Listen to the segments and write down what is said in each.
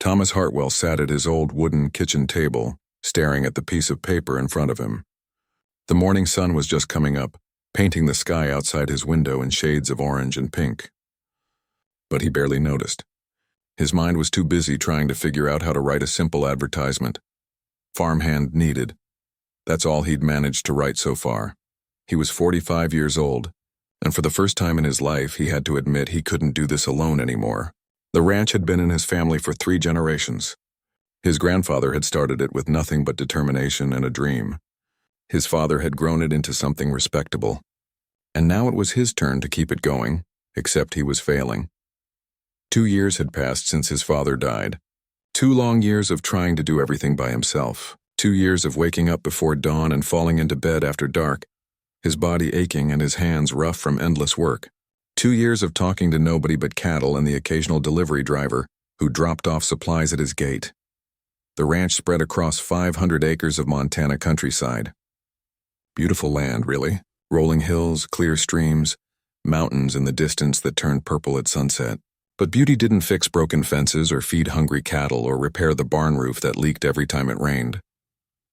Thomas Hartwell sat at his old wooden kitchen table, staring at the piece of paper in front of him. The morning sun was just coming up, painting the sky outside his window in shades of orange and pink. But he barely noticed. His mind was too busy trying to figure out how to write a simple advertisement. Farmhand needed. That's all he'd managed to write so far. He was 45 years old, and for the first time in his life he had to admit he couldn't do this alone anymore. The ranch had been in his family for 3 generations. His grandfather had started it with nothing but determination and a dream. His father had grown it into something respectable. And now it was his turn to keep it going, except he was failing. 2 years had passed since his father died. 2 long years of trying to do everything by himself. 2 years of waking up before dawn and falling into bed after dark, his body aching and his hands rough from endless work. 2 years of talking to nobody but cattle and the occasional delivery driver who dropped off supplies at his gate. The ranch spread across 500 acres of Montana countryside. Beautiful land, really. Rolling hills, clear streams, mountains in the distance that turned purple at sunset. But beauty didn't fix broken fences or feed hungry cattle or repair the barn roof that leaked every time it rained.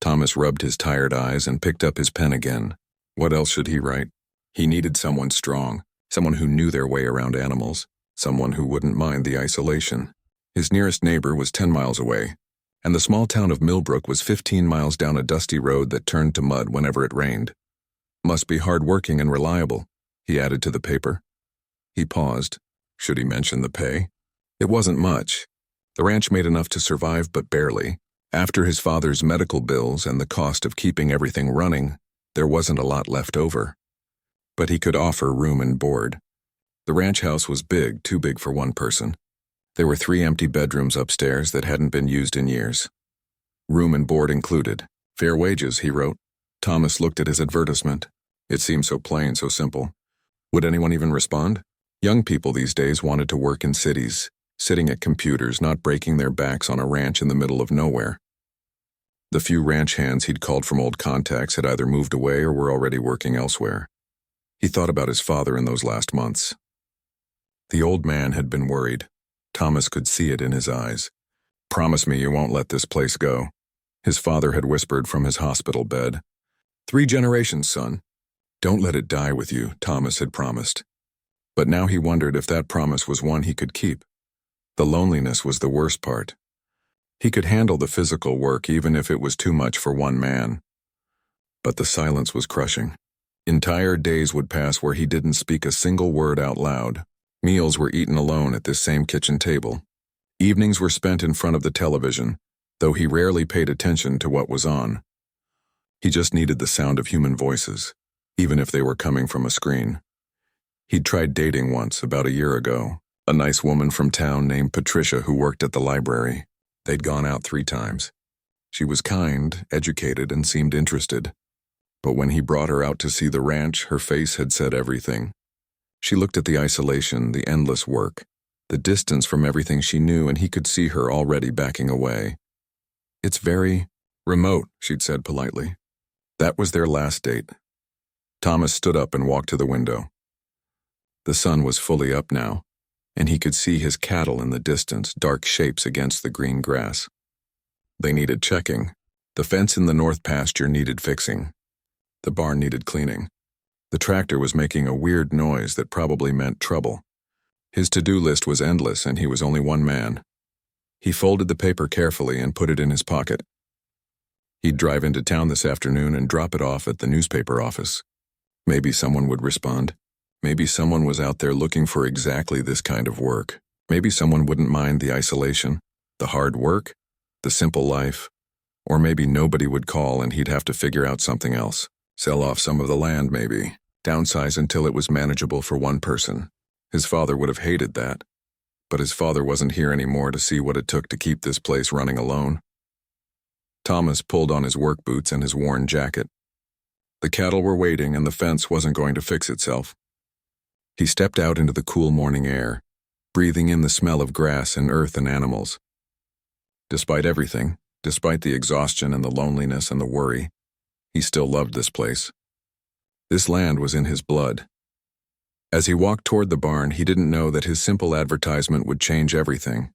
Thomas rubbed his tired eyes and picked up his pen again. What else should he write? He needed someone strong, someone who knew their way around animals, someone who wouldn't mind the isolation. His nearest neighbor was 10 miles away, and the small town of Millbrook was 15 miles down a dusty road that turned to mud whenever it rained. Must be hard-working and reliable, he added to the paper. He paused. Should he mention the pay? It wasn't much. The ranch made enough to survive, but barely. After his father's medical bills and the cost of keeping everything running, there wasn't a lot left over. But he could offer room and board. The ranch house was big, too big for one person. There were 3 empty bedrooms upstairs that hadn't been used in years. Room and board included. Fair wages, he wrote. Thomas looked at his advertisement. It seemed so plain, so simple. Would anyone even respond? Young people these days wanted to work in cities, sitting at computers, not breaking their backs on a ranch in the middle of nowhere. The few ranch hands he'd called from old contacts had either moved away or were already working elsewhere. He thought about his father in those last months. The old man had been worried. Thomas could see it in his eyes. "Promise me you won't let this place go," his father had whispered from his hospital bed. 3 generations, son. Don't let it die with you, Thomas had promised. But now he wondered if that promise was one he could keep. The loneliness was the worst part. He could handle the physical work even if it was too much for one man. But the silence was crushing. Entire days would pass where he didn't speak a single word out loud. Meals were eaten alone at this same kitchen table. Evenings were spent in front of the television, though he rarely paid attention to what was on. He just needed the sound of human voices, even if they were coming from a screen. He'd tried dating once, about a year ago, a nice woman from town named Patricia who worked at the library. They'd gone out 3 times. She was kind, educated, and seemed interested. But when he brought her out to see the ranch, her face had said everything. She looked at the isolation, the endless work, the distance from everything she knew, and he could see her already backing away. "It's very remote," she'd said politely. That was their last date. Thomas stood up and walked to the window. The sun was fully up now, and he could see his cattle in the distance, dark shapes against the green grass. They needed checking. The fence in the north pasture needed fixing. The barn needed cleaning. The tractor was making a weird noise that probably meant trouble. His to-do list was endless, and he was only one man. He folded the paper carefully and put it in his pocket. He'd drive into town this afternoon and drop it off at the newspaper office. Maybe someone would respond. Maybe someone was out there looking for exactly this kind of work. Maybe someone wouldn't mind the isolation, the hard work, the simple life. Or maybe nobody would call and he'd have to figure out something else. Sell off some of the land, maybe. Downsize until it was manageable for one person. His father would have hated that. But his father wasn't here anymore to see what it took to keep this place running alone. Thomas pulled on his work boots and his worn jacket. The cattle were waiting and the fence wasn't going to fix itself. He stepped out into the cool morning air, breathing in the smell of grass and earth and animals. Despite everything, despite the exhaustion and the loneliness and the worry, he still loved this place. This land was in his blood. As he walked toward the barn, he didn't know that his simple advertisement would change everything.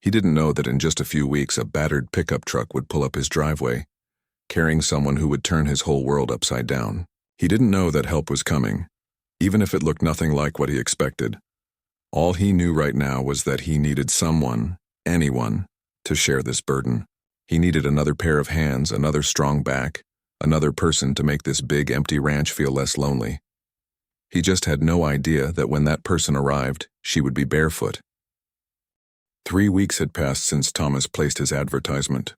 He didn't know that in just a few weeks a battered pickup truck would pull up his driveway, carrying someone who would turn his whole world upside down. He didn't know that help was coming, even if it looked nothing like what he expected. All he knew right now was that he needed someone, anyone, to share this burden. He needed another pair of hands, another strong back, another person to make this big, empty ranch feel less lonely. He just had no idea that when that person arrived, she would be Barefoot. 3 weeks had passed since Thomas placed his advertisement.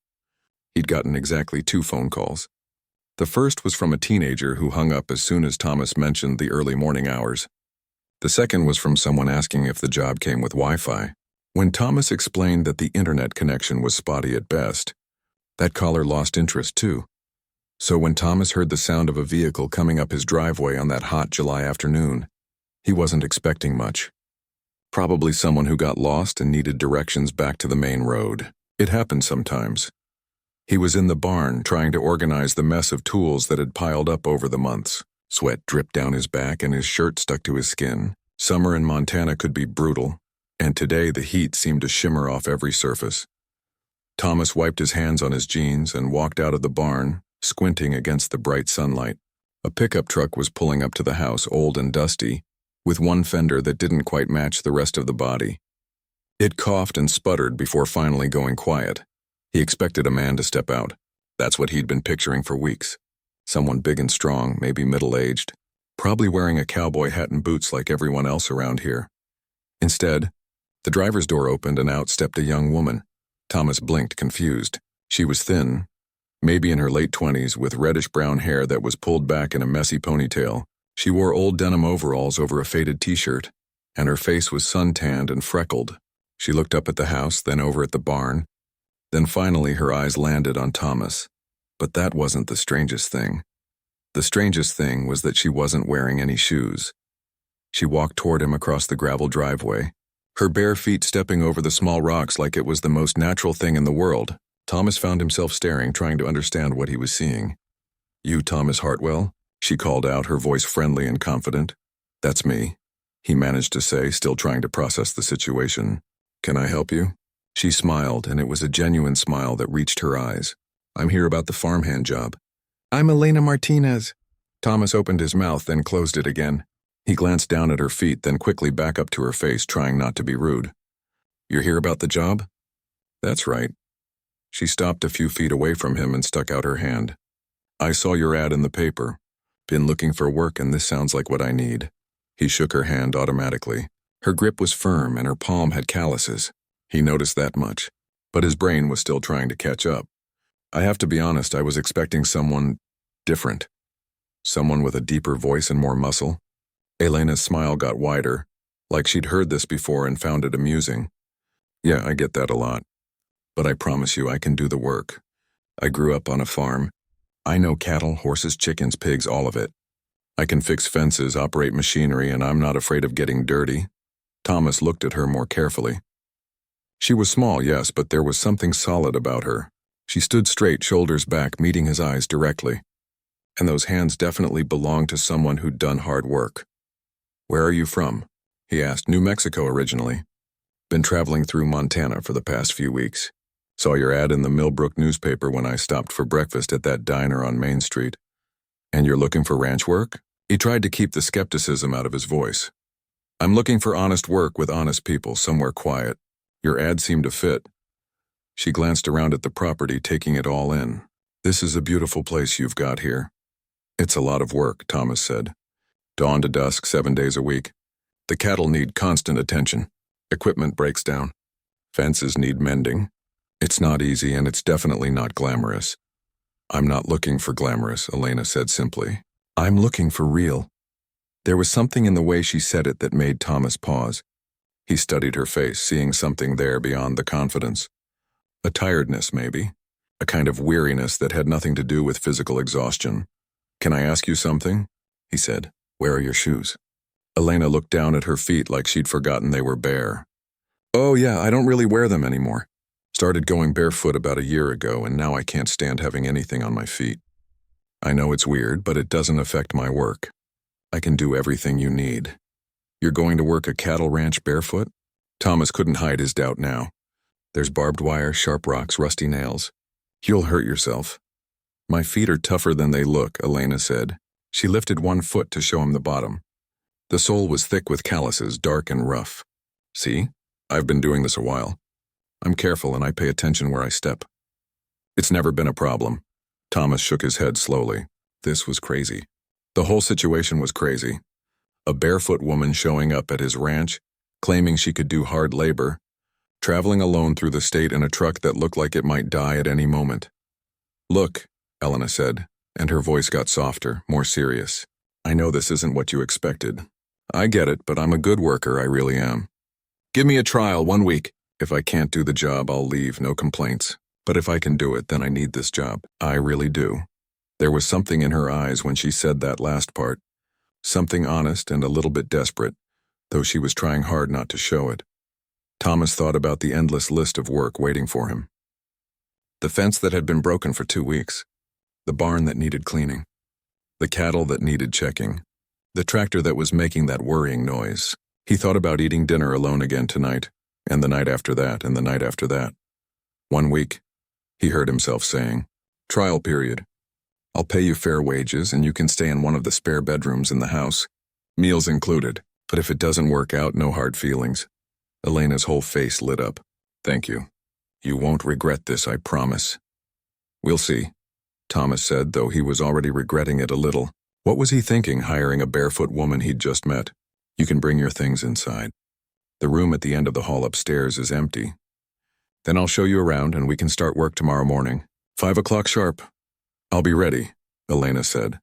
He'd gotten exactly 2 phone calls. The first was from a teenager who hung up as soon as Thomas mentioned the early morning hours. The second was from someone asking if the job came with Wi-Fi. When Thomas explained that the internet connection was spotty at best, that caller lost interest too. So when Thomas heard the sound of a vehicle coming up his driveway on that hot July afternoon, he wasn't expecting much. Probably someone who got lost and needed directions back to the main road. It happened sometimes. He was in the barn trying to organize the mess of tools that had piled up over the months. Sweat dripped down his back and his shirt stuck to his skin. Summer in Montana could be brutal, and today the heat seemed to shimmer off every surface. Thomas wiped his hands on his jeans and walked out of the barn, squinting against the bright sunlight. A pickup truck was pulling up to the house, old and dusty, with one fender that didn't quite match the rest of the body. It coughed and sputtered before finally going quiet. He expected a man to step out. That's what he'd been picturing for weeks. Someone big and strong, maybe middle-aged, probably wearing a cowboy hat and boots like everyone else around here. Instead, the driver's door opened and out stepped a young woman. Thomas blinked, confused. She was thin, maybe in her late 20s, with reddish-brown hair that was pulled back in a messy ponytail. She wore old denim overalls over a faded t-shirt, and her face was sun-tanned and freckled. She looked up at the house, then over at the barn. Then finally her eyes landed on Thomas. But that wasn't the strangest thing. The strangest thing was that she wasn't wearing any shoes. She walked toward him across the gravel driveway, her bare feet stepping over the small rocks like it was the most natural thing in the world. Thomas found himself staring, trying to understand what he was seeing. "You, Thomas Hartwell?" she called out, her voice friendly and confident. "That's me," he managed to say, still trying to process the situation. "Can I help you?" She smiled, and it was a genuine smile that reached her eyes. "I'm here about the farmhand job." "I'm Elena Martinez." Thomas opened his mouth, then closed it again. He glanced down at her feet, then quickly back up to her face, trying not to be rude. "You're here about the job?" "That's right." She stopped a few feet away from him and stuck out her hand. "I saw your ad in the paper. Been looking for work, and this sounds like what I need." He shook her hand automatically. Her grip was firm, and her palm had calluses. He noticed that much, but his brain was still trying to catch up. "I have to be honest, I was expecting someone different. Someone with a deeper voice and more muscle." Elena's smile got wider, like she'd heard this before and found it amusing. "Yeah, I get that a lot. But I promise you I can do the work. I grew up on a farm. I know cattle, horses, chickens, pigs, all of it. I can fix fences, operate machinery, and I'm not afraid of getting dirty." Thomas looked at her more carefully. She was small, yes, but there was something solid about her. She stood straight, shoulders back, meeting his eyes directly. And those hands definitely belonged to someone who'd done hard work. "Where are you from?" he asked. "New Mexico originally. Been traveling through Montana for the past few weeks. Saw your ad in the Millbrook newspaper when I stopped for breakfast at that diner on Main Street. And you're looking for ranch work?" He tried to keep the skepticism out of his voice. "I'm looking for honest work with honest people, somewhere quiet. Your ad seemed to fit." She glanced around at the property, taking it all in. "This is a beautiful place you've got here." "It's a lot of work," Thomas said. "Dawn to dusk, 7 days a week. The cattle need constant attention. Equipment breaks down. Fences need mending. It's not easy, and it's definitely not glamorous." "I'm not looking for glamorous," Elena said simply. "I'm looking for real." There was something in the way she said it that made Thomas pause. He studied her face, seeing something there beyond the confidence. A tiredness, maybe. A kind of weariness that had nothing to do with physical exhaustion. "Can I ask you something?" he said. "Where are your shoes?" Elena looked down at her feet like she'd forgotten they were bare. "Oh yeah, I don't really wear them anymore. Started going barefoot about a year ago, and now I can't stand having anything on my feet. I know it's weird, but it doesn't affect my work. I can do everything you need." "You're going to work a cattle ranch barefoot?" Thomas couldn't hide his doubt now. There's barbed wire, sharp rocks, rusty nails. You'll hurt yourself. My feet are tougher than they look, Elena said. She lifted one foot to show him the bottom. The sole was thick with calluses, dark and rough. See? I've been doing this a while. I'm careful and I pay attention where I step. It's never been a problem. Thomas shook his head slowly. This was crazy. The whole situation was crazy. A barefoot woman showing up at his ranch, claiming she could do hard labor, traveling alone through the state in a truck that looked like it might die at any moment. Look, Elena said, and her voice got softer, more serious. I know this isn't what you expected. I get it, but I'm a good worker, I really am. Give me a trial, 1 week. If I can't do the job, I'll leave, no complaints. But if I can do it, then I need this job. I really do. There was something in her eyes when she said that last part. Something honest and a little bit desperate, though she was trying hard not to show it. Thomas thought about the endless list of work waiting for him. The fence that had been broken for 2 weeks. The barn that needed cleaning. The cattle that needed checking. The tractor that was making that worrying noise. He thought about eating dinner alone again tonight, and the night after that, and the night after that. 1 week, he heard himself saying. Trial period. I'll pay you fair wages and you can stay in one of the spare bedrooms in the house. Meals included. But if it doesn't work out, no hard feelings. Elena's whole face lit up. Thank you. You won't regret this, I promise. We'll see, Thomas said, though he was already regretting it a little. What was he thinking, hiring a barefoot woman he'd just met? You can bring your things inside. The room at the end of the hall upstairs is empty. Then I'll show you around and we can start work tomorrow morning. 5 o'clock sharp. I'll be ready, Elena said.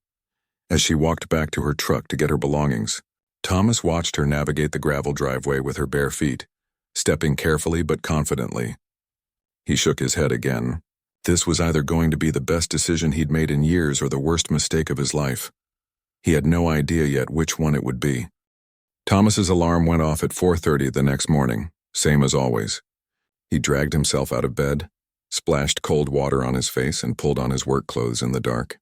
As she walked back to her truck to get her belongings, Thomas watched her navigate the gravel driveway with her bare feet, stepping carefully but confidently. He shook his head again. This was either going to be the best decision he'd made in years or the worst mistake of his life. He had no idea yet which one it would be. Thomas's alarm went off at 4:30 the next morning, same as always. He dragged himself out of bed, splashed cold water on his face, and pulled on his work clothes in the dark.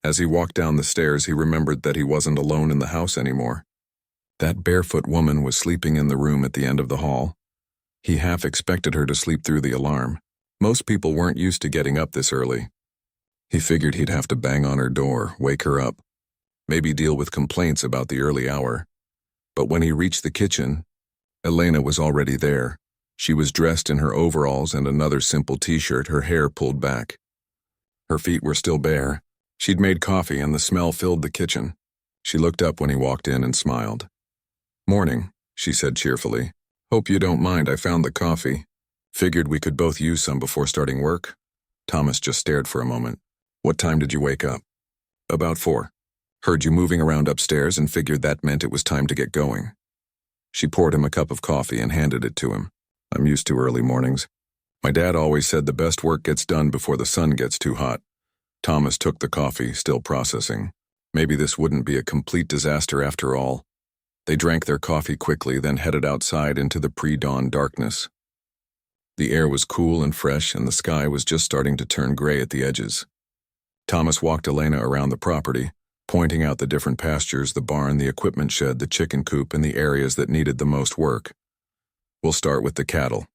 As he walked down the stairs, he remembered that he wasn't alone in the house anymore. That barefoot woman was sleeping in the room at the end of the hall. He half expected her to sleep through the alarm. Most people weren't used to getting up this early. He figured he'd have to bang on her door, wake her up, maybe deal with complaints about the early hour. But when he reached the kitchen, Elena was already there. She was dressed in her overalls and another simple t-shirt, her hair pulled back. Her feet were still bare. She'd made coffee and the smell filled the kitchen. She looked up when he walked in and smiled. Morning, she said cheerfully. Hope you don't mind, I found the coffee. Figured we could both use some before starting work. Thomas just stared for a moment. What time did you wake up? About 4. Heard you moving around upstairs and figured that meant it was time to get going. She poured him a cup of coffee and handed it to him. I'm used to early mornings. My dad always said the best work gets done before the sun gets too hot. Thomas took the coffee, still processing. Maybe this wouldn't be a complete disaster after all. They drank their coffee quickly, then headed outside into the pre-dawn darkness. The air was cool and fresh, and the sky was just starting to turn gray at the edges. Thomas walked Elena around the property, pointing out the different pastures, the barn, the equipment shed, the chicken coop, and the areas that needed the most work. We'll start with the cattle,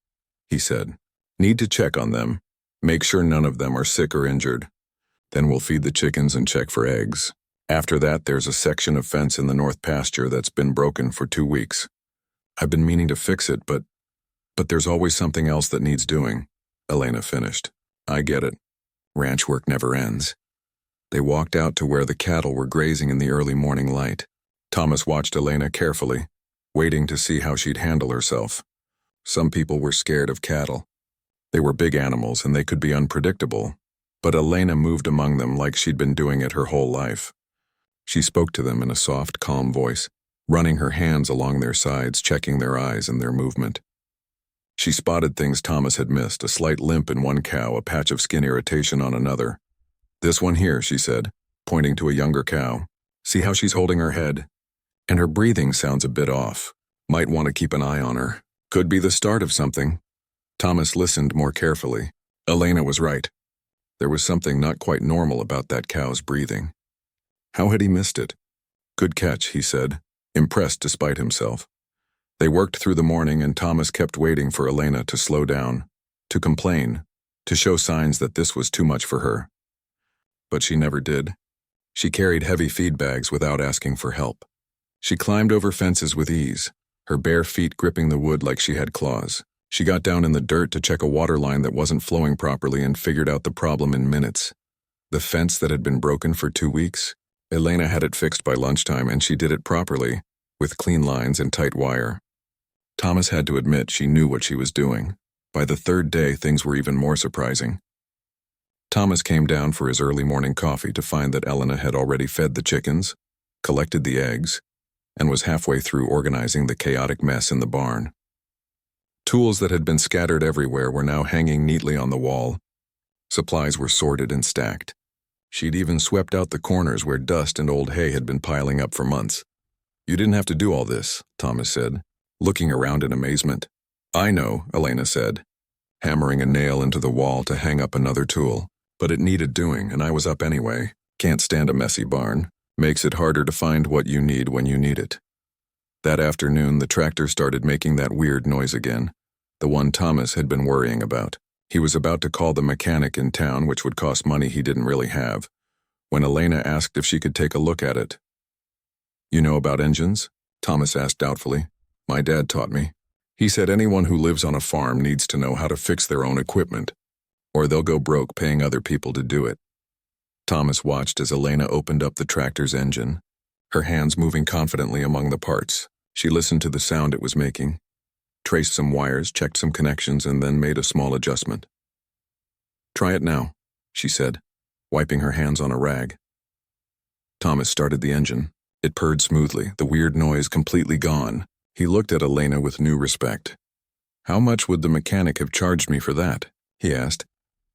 he said. Need to check on them. Make sure none of them are sick or injured. Then we'll feed the chickens and check for eggs. After that, there's a section of fence in the north pasture that's been broken for 2 weeks. I've been meaning to fix it, but there's always something else that needs doing, Elena finished. I get it. Ranch work never ends. They walked out to where the cattle were grazing in the early morning light. Thomas watched Elena carefully, waiting to see how she'd handle herself. Some people were scared of cattle. They were big animals and they could be unpredictable, but Elena moved among them like she'd been doing it her whole life. She spoke to them in a soft, calm voice, running her hands along their sides, checking their eyes and their movement. She spotted things Thomas had missed, a slight limp in one cow, a patch of skin irritation on another. This one here, she said, pointing to a younger cow. See how she's holding her head? And her breathing sounds a bit off. Might want to keep an eye on her. Could be the start of something. Thomas listened more carefully. Elena was right. There was something not quite normal about that cow's breathing. How had he missed it? Good catch, he said, impressed despite himself. They worked through the morning and Thomas kept waiting for Elena to slow down, to complain, to show signs that this was too much for her. But she never did. She carried heavy feed bags without asking for help. She climbed over fences with ease, her bare feet gripping the wood like she had claws. She got down in the dirt to check a water line that wasn't flowing properly and figured out the problem in minutes. The fence that had been broken for 2 weeks, Elena had it fixed by lunchtime and she did it properly, with clean lines and tight wire. Thomas had to admit she knew what she was doing. By the 3rd day, things were even more surprising. Thomas came down for his early morning coffee to find that Elena had already fed the chickens, collected the eggs, and was halfway through organizing the chaotic mess in the barn. Tools that had been scattered everywhere were now hanging neatly on the wall. Supplies were sorted and stacked. She'd even swept out the corners where dust and old hay had been piling up for months. "You didn't have to do all this," Thomas said, looking around in amazement. "I know," Elena said, hammering a nail into the wall to hang up another tool. "But it needed doing, and I was up anyway. Can't stand a messy barn. Makes it harder to find what you need when you need it." That afternoon, the tractor started making that weird noise again, the one Thomas had been worrying about. He was about to call the mechanic in town, which would cost money he didn't really have, when Elena asked if she could take a look at it. "You know about engines?" Thomas asked doubtfully. "My dad taught me. He said anyone who lives on a farm needs to know how to fix their own equipment, or they'll go broke paying other people to do it." Thomas watched as Elena opened up the tractor's engine, her hands moving confidently among the parts. She listened to the sound it was making, traced some wires, checked some connections, and then made a small adjustment. "Try it now," she said, wiping her hands on a rag. Thomas started the engine. It purred smoothly, the weird noise completely gone. He looked at Elena with new respect. "How much would the mechanic have charged me for that?" he asked.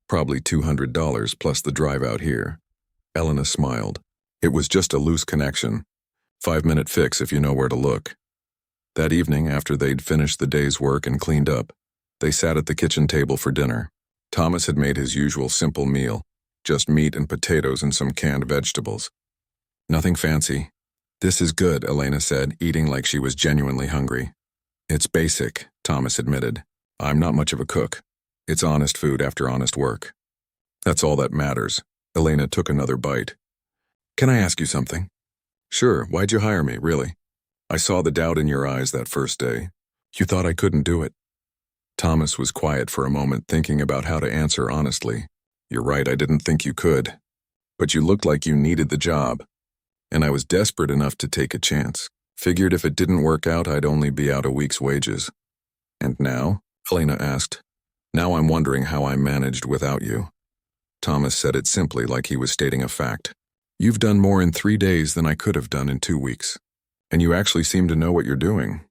"Probably $200 plus the drive out here." Elena smiled. "It was just a loose connection. 5-minute fix if you know where to look." That evening, after they'd finished the day's work and cleaned up, they sat at the kitchen table for dinner. Thomas had made his usual simple meal, just meat and potatoes and some canned vegetables. "Nothing fancy." "This is good," Elena said, eating like she was genuinely hungry. "It's basic," Thomas admitted. "I'm not much of a cook. It's honest food after honest work. That's all that matters." Elena took another bite. "Can I ask you something?" "Sure, why'd you hire me, really? I saw the doubt in your eyes that first day. You thought I couldn't do it." Thomas was quiet for a moment, thinking about how to answer honestly. "You're right, I didn't think you could. But you looked like you needed the job. And I was desperate enough to take a chance. Figured if it didn't work out, I'd only be out a week's wages." "And now?" Elena asked. "Now I'm wondering how I managed without you." Thomas said it simply, like he was stating a fact. "You've done more in 3 days than I could have done in 2 weeks. And you actually seem to know what you're doing."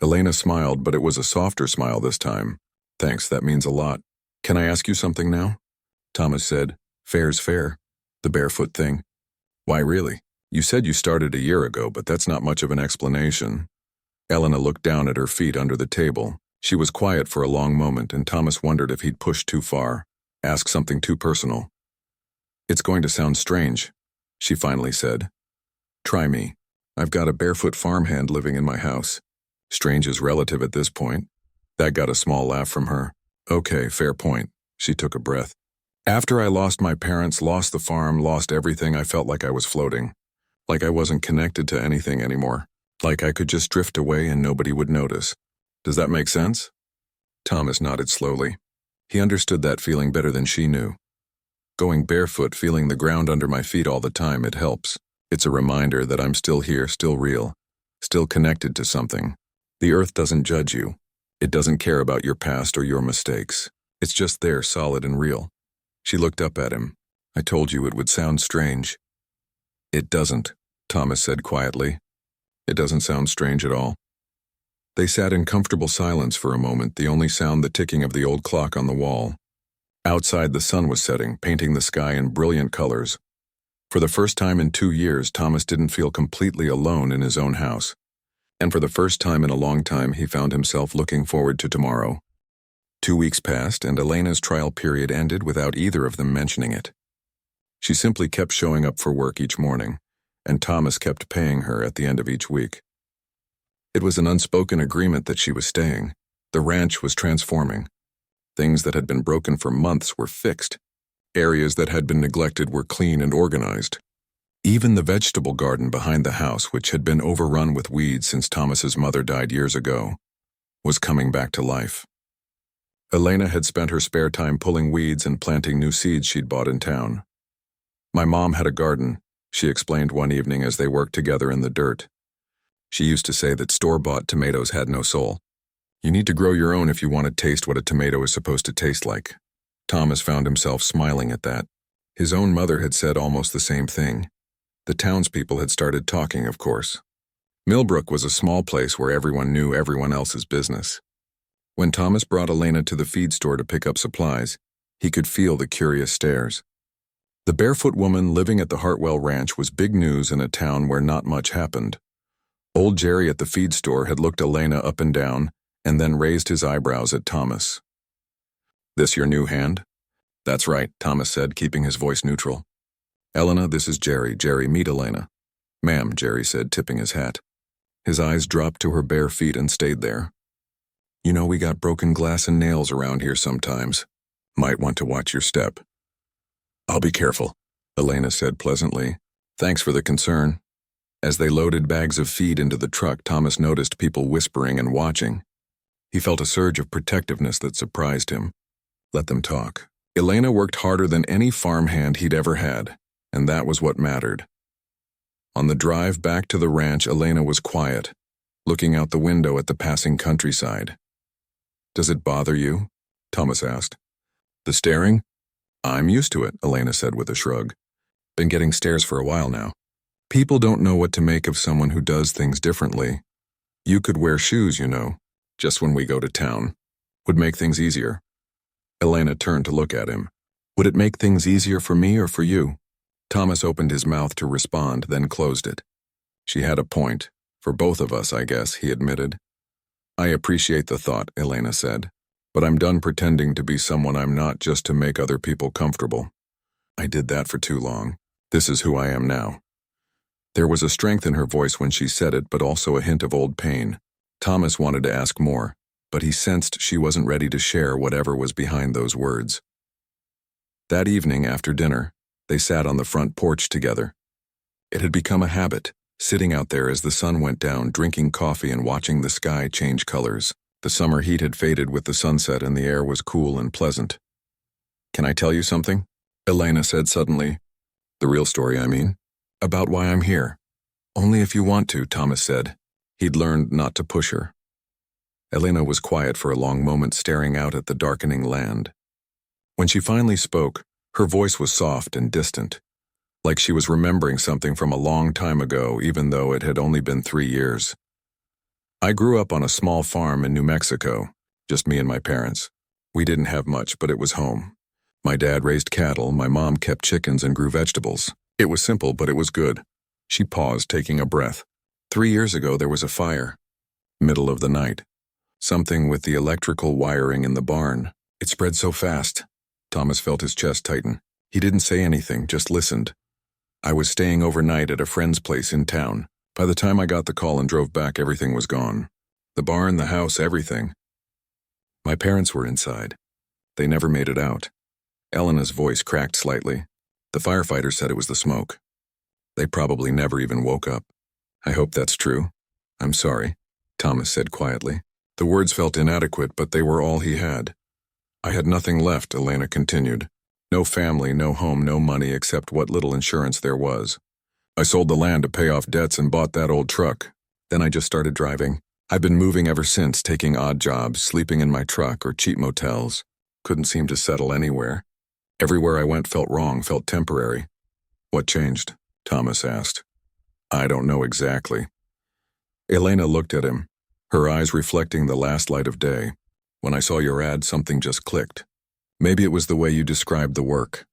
Elena smiled, but it was a softer smile this time. "Thanks, that means a lot. Can I ask you something now?" Thomas said, "Fair's fair. The Barefoot thing." "Why really? You said you started a year ago, but that's not much of an explanation." Elena looked down at her feet under the table. She was quiet for a long moment, and Thomas wondered if he'd pushed too far, asked something too personal. "It's going to sound strange," she finally said. "Try me. I've got a barefoot farmhand living in my house." Strange is relative at this point. That got a small laugh from her. "Okay, fair point." She took a breath. "After I lost my parents, lost the farm, lost everything, I felt like I was floating. Like I wasn't connected to anything anymore. Like I could just drift away and nobody would notice. Does that make sense?" Thomas nodded slowly. He understood that feeling better than she knew. "Going barefoot, feeling the ground under my feet all the time, it helps. It's a reminder that I'm still here, still real, still connected to something. The earth doesn't judge you. It doesn't care about your past or your mistakes. It's just there, solid and real." She looked up at him. "I told you it would sound strange." "It doesn't," Thomas said quietly. "It doesn't sound strange at all." They sat in comfortable silence for a moment, the only sound the ticking of the old clock on the wall. Outside, the sun was setting, painting the sky in brilliant colors. For the first time in 2 years, Thomas didn't feel completely alone in his own house. And for the first time in a long time, he found himself looking forward to tomorrow. 2 weeks passed, and Elena's trial period ended without either of them mentioning it. She simply kept showing up for work each morning, and Thomas kept paying her at the end of each week. It was an unspoken agreement that she was staying. The ranch was transforming. Things that had been broken for months were fixed. Areas that had been neglected were clean and organized. Even the vegetable garden behind the house, which had been overrun with weeds since Thomas's mother died years ago, was coming back to life. Elena had spent her spare time pulling weeds and planting new seeds she'd bought in town. My mom had a garden, she explained one evening as they worked together in the dirt. She used to say that store-bought tomatoes had no soul. You need to grow your own if you want to taste what a tomato is supposed to taste like. Thomas found himself smiling at that. His own mother had said almost the same thing. The townspeople had started talking, of course. Millbrook was a small place where everyone knew everyone else's business. When Thomas brought Elena to the feed store to pick up supplies, he could feel the curious stares. The Barefoot woman living at the Hartwell Ranch was big news in a town where not much happened. Old Jerry at the feed store had looked Elena up and down and then raised his eyebrows at Thomas. "This your new hand?" "That's right," Thomas said, keeping his voice neutral. "Elena, this is Jerry. Jerry, meet Elena." "Ma'am," Jerry said, tipping his hat. His eyes dropped to her bare feet and stayed there. "You know we got broken glass and nails around here sometimes. Might want to watch your step." "I'll be careful," Elena said pleasantly. "Thanks for the concern." As they loaded bags of feed into the truck, Thomas noticed people whispering and watching. He felt a surge of protectiveness that surprised him. Let them talk. Elena worked harder than any farmhand he'd ever had, and that was what mattered. On the drive back to the ranch, Elena was quiet, looking out the window at the passing countryside. "Does it bother you?" Thomas asked. "The staring?" "I'm used to it," Elena said with a shrug. "Been getting stares for a while now. People don't know what to make of someone who does things differently. You could wear shoes, you know, just when we go to town. Would make things easier." Elena turned to look at him. "Would it make things easier for me or for you?" Thomas opened his mouth to respond, then closed it. "She had a point. For both of us, I guess," he admitted. "I appreciate the thought," Elena said, "but I'm done pretending to be someone I'm not just to make other people comfortable. I did that for too long. This is who I am now." There was a strength in her voice when she said it, but also a hint of old pain. Thomas wanted to ask more, but he sensed she wasn't ready to share whatever was behind those words. That evening, after dinner, they sat on the front porch together. It had become a habit, sitting out there as the sun went down, drinking coffee and watching the sky change colors. The summer heat had faded with the sunset and the air was cool and pleasant. "Can I tell you something?" Elena said suddenly. "The real story, I mean. About why I'm here." "Only if you want to," Thomas said. He'd learned not to push her. Elena was quiet for a long moment, staring out at the darkening land. When she finally spoke, her voice was soft and distant, like she was remembering something from a long time ago, even though it had only been 3 years. "I grew up on a small farm in New Mexico, just me and my parents. We didn't have much, but it was home. My dad raised cattle, my mom kept chickens and grew vegetables. It was simple, but it was good." She paused, taking a breath. 3 years ago, there was a fire. Middle of the night. Something with the electrical wiring in the barn. It spread so fast. Thomas felt his chest tighten. He didn't say anything, just listened. I was staying overnight at a friend's place in town. By the time I got the call and drove back, everything was gone. The barn, the house, everything. My parents were inside. They never made it out. Elena's voice cracked slightly. The firefighter said it was the smoke. They probably never even woke up. "I hope that's true. I'm sorry," Thomas said quietly. The words felt inadequate, but they were all he had. "I had nothing left," Elena continued. "No family, no home, no money except what little insurance there was. I sold the land to pay off debts and bought that old truck. Then I just started driving. I've been moving ever since, taking odd jobs, sleeping in my truck or cheap motels. Couldn't seem to settle anywhere. Everywhere I went felt wrong, felt temporary." "What changed?" Thomas asked. "I don't know exactly." Elena looked at him, her eyes reflecting the last light of day. "When I saw your ad, something just clicked. Maybe it was the way you described the work.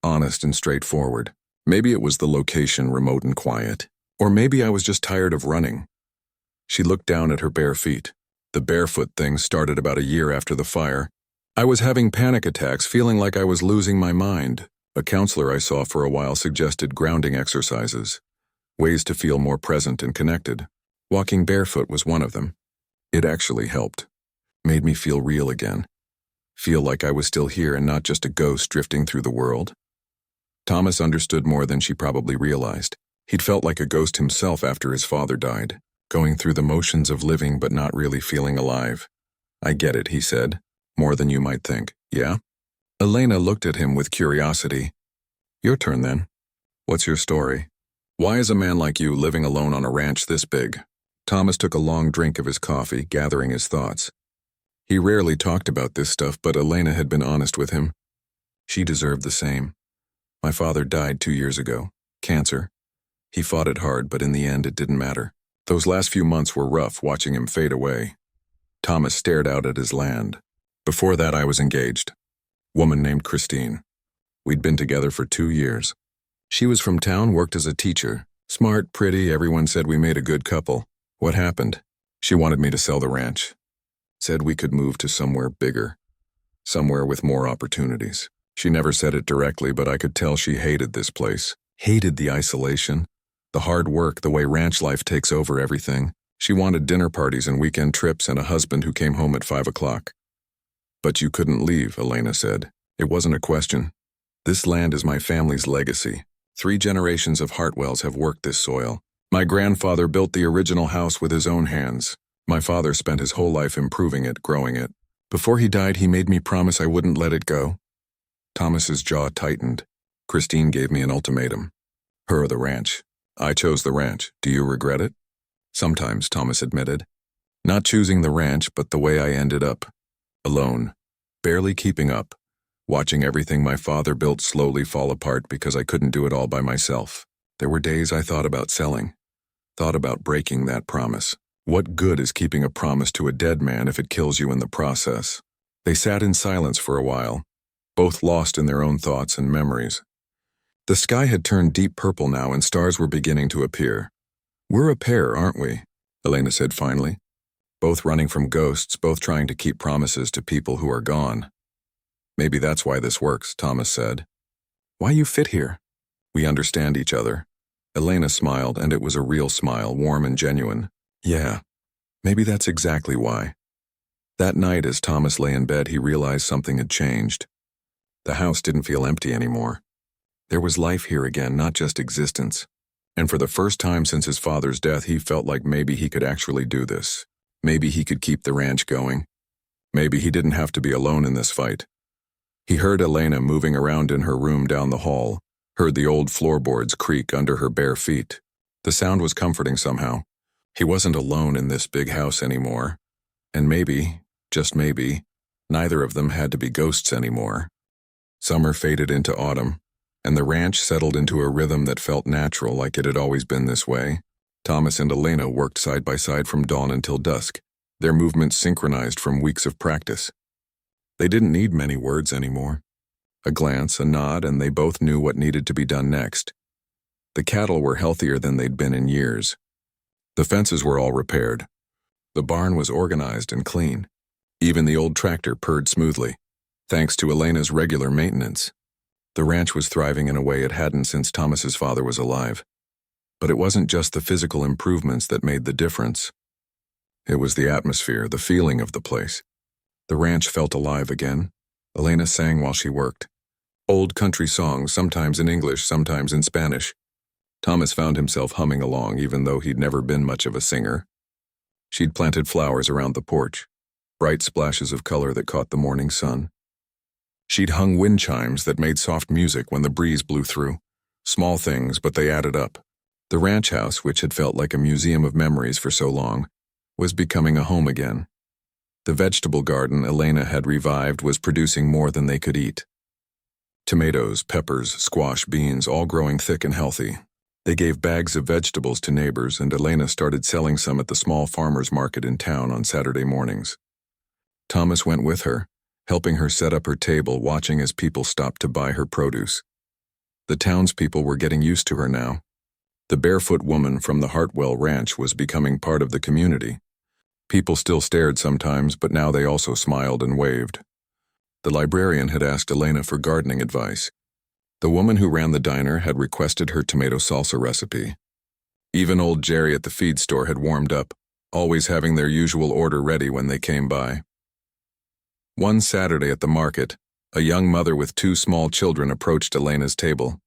Honest and straightforward. Maybe it was the location, remote and quiet. Or maybe I was just tired of running." She looked down at her bare feet. "The barefoot thing started about a year after the fire. I was having panic attacks, feeling like I was losing my mind. A counselor I saw for a while suggested grounding exercises, ways to feel more present and connected. Walking barefoot was one of them. It actually helped. Made me feel real again. Feel like I was still here and not just a ghost drifting through the world. Thomas understood more than she probably realized. He'd felt like a ghost himself after his father died, going through the motions of living but not really feeling alive. I get it, he said. More than you might think, yeah? Elena looked at him with curiosity. Your turn then. What's your story? Why is a man like you living alone on a ranch this big? Thomas took a long drink of his coffee, gathering his thoughts. He rarely talked about this stuff, but Elena had been honest with him. She deserved the same. My father died 2 years ago. Cancer. He fought it hard, but in the end it didn't matter. Those last few months were rough, watching him fade away. Thomas stared out at his land. Before that I was engaged. Woman named Christine. We'd been together for 2 years. She was from town, worked as a teacher. Smart, pretty, everyone said we made a good couple. What happened? She wanted me to sell the ranch. Said we could move to somewhere bigger. Somewhere with more opportunities. She never said it directly, but I could tell she hated this place. Hated the isolation. The hard work, the way ranch life takes over everything. She wanted dinner parties and weekend trips and a husband who came home at 5 o'clock. But you couldn't leave, Elena said. It wasn't a question. This land is my family's legacy. 3 generations of Hartwells have worked this soil. My grandfather built the original house with his own hands. My father spent his whole life improving it, growing it. Before he died, he made me promise I wouldn't let it go. Thomas's jaw tightened. Christine gave me an ultimatum. Her or the ranch. I chose the ranch. Do you regret it? Sometimes, Thomas admitted. Not choosing the ranch, but the way I ended up. Alone. Barely keeping up. Watching everything my father built slowly fall apart because I couldn't do it all by myself. There were days I thought about selling. Thought about breaking that promise. What good is keeping a promise to a dead man if it kills you in the process? They sat in silence for a while, both lost in their own thoughts and memories. The sky had turned deep purple now and stars were beginning to appear. We're a pair, aren't we? Elena said finally. Both running from ghosts, both trying to keep promises to people who are gone. Maybe that's why this works, Thomas said. Why you fit here? We understand each other. Elena smiled, and it was a real smile, warm and genuine. Yeah, maybe that's exactly why. That night, as Thomas lay in bed, he realized something had changed. The house didn't feel empty anymore. There was life here again, not just existence. And for the first time since his father's death, he felt like maybe he could actually do this. Maybe he could keep the ranch going. Maybe he didn't have to be alone in this fight. He heard Elena moving around in her room down the hall, heard the old floorboards creak under her bare feet. The sound was comforting somehow. He wasn't alone in this big house anymore. And maybe, just maybe, neither of them had to be ghosts anymore. Summer faded into autumn, and the ranch settled into a rhythm that felt natural, like it had always been this way. Thomas and Elena worked side by side from dawn until dusk, their movements synchronized from weeks of practice. They didn't need many words anymore. A glance, a nod, and they both knew what needed to be done next. The cattle were healthier than they'd been in years. The fences were all repaired. The barn was organized and clean. Even the old tractor purred smoothly, thanks to Elena's regular maintenance. The ranch was thriving in a way it hadn't since Thomas's father was alive. But it wasn't just the physical improvements that made the difference. It was the atmosphere, the feeling of the place. The ranch felt alive again. Elena sang while she worked. Old country songs, sometimes in English, sometimes in Spanish. Thomas found himself humming along, even though he'd never been much of a singer. She'd planted flowers around the porch, bright splashes of color that caught the morning sun. She'd hung wind chimes that made soft music when the breeze blew through. Small things, but they added up. The ranch house, which had felt like a museum of memories for so long, was becoming a home again. The vegetable garden Elena had revived was producing more than they could eat. Tomatoes, peppers, squash, beans, all growing thick and healthy. They gave bags of vegetables to neighbors, and Elena started selling some at the small farmers market in town on Saturday mornings. Thomas went with her, helping her set up her table, watching as people stopped to buy her produce. The townspeople were getting used to her now. The Barefoot woman from the Hartwell ranch was becoming part of the community. People still stared sometimes, but now they also smiled and waved. The librarian had asked Elena for gardening advice. The woman who ran the diner had requested her tomato salsa recipe. Even old Jerry at the feed store had warmed up, always having their usual order ready when they came by. One Saturday at the market, a young mother with 2 small children approached Elena's table.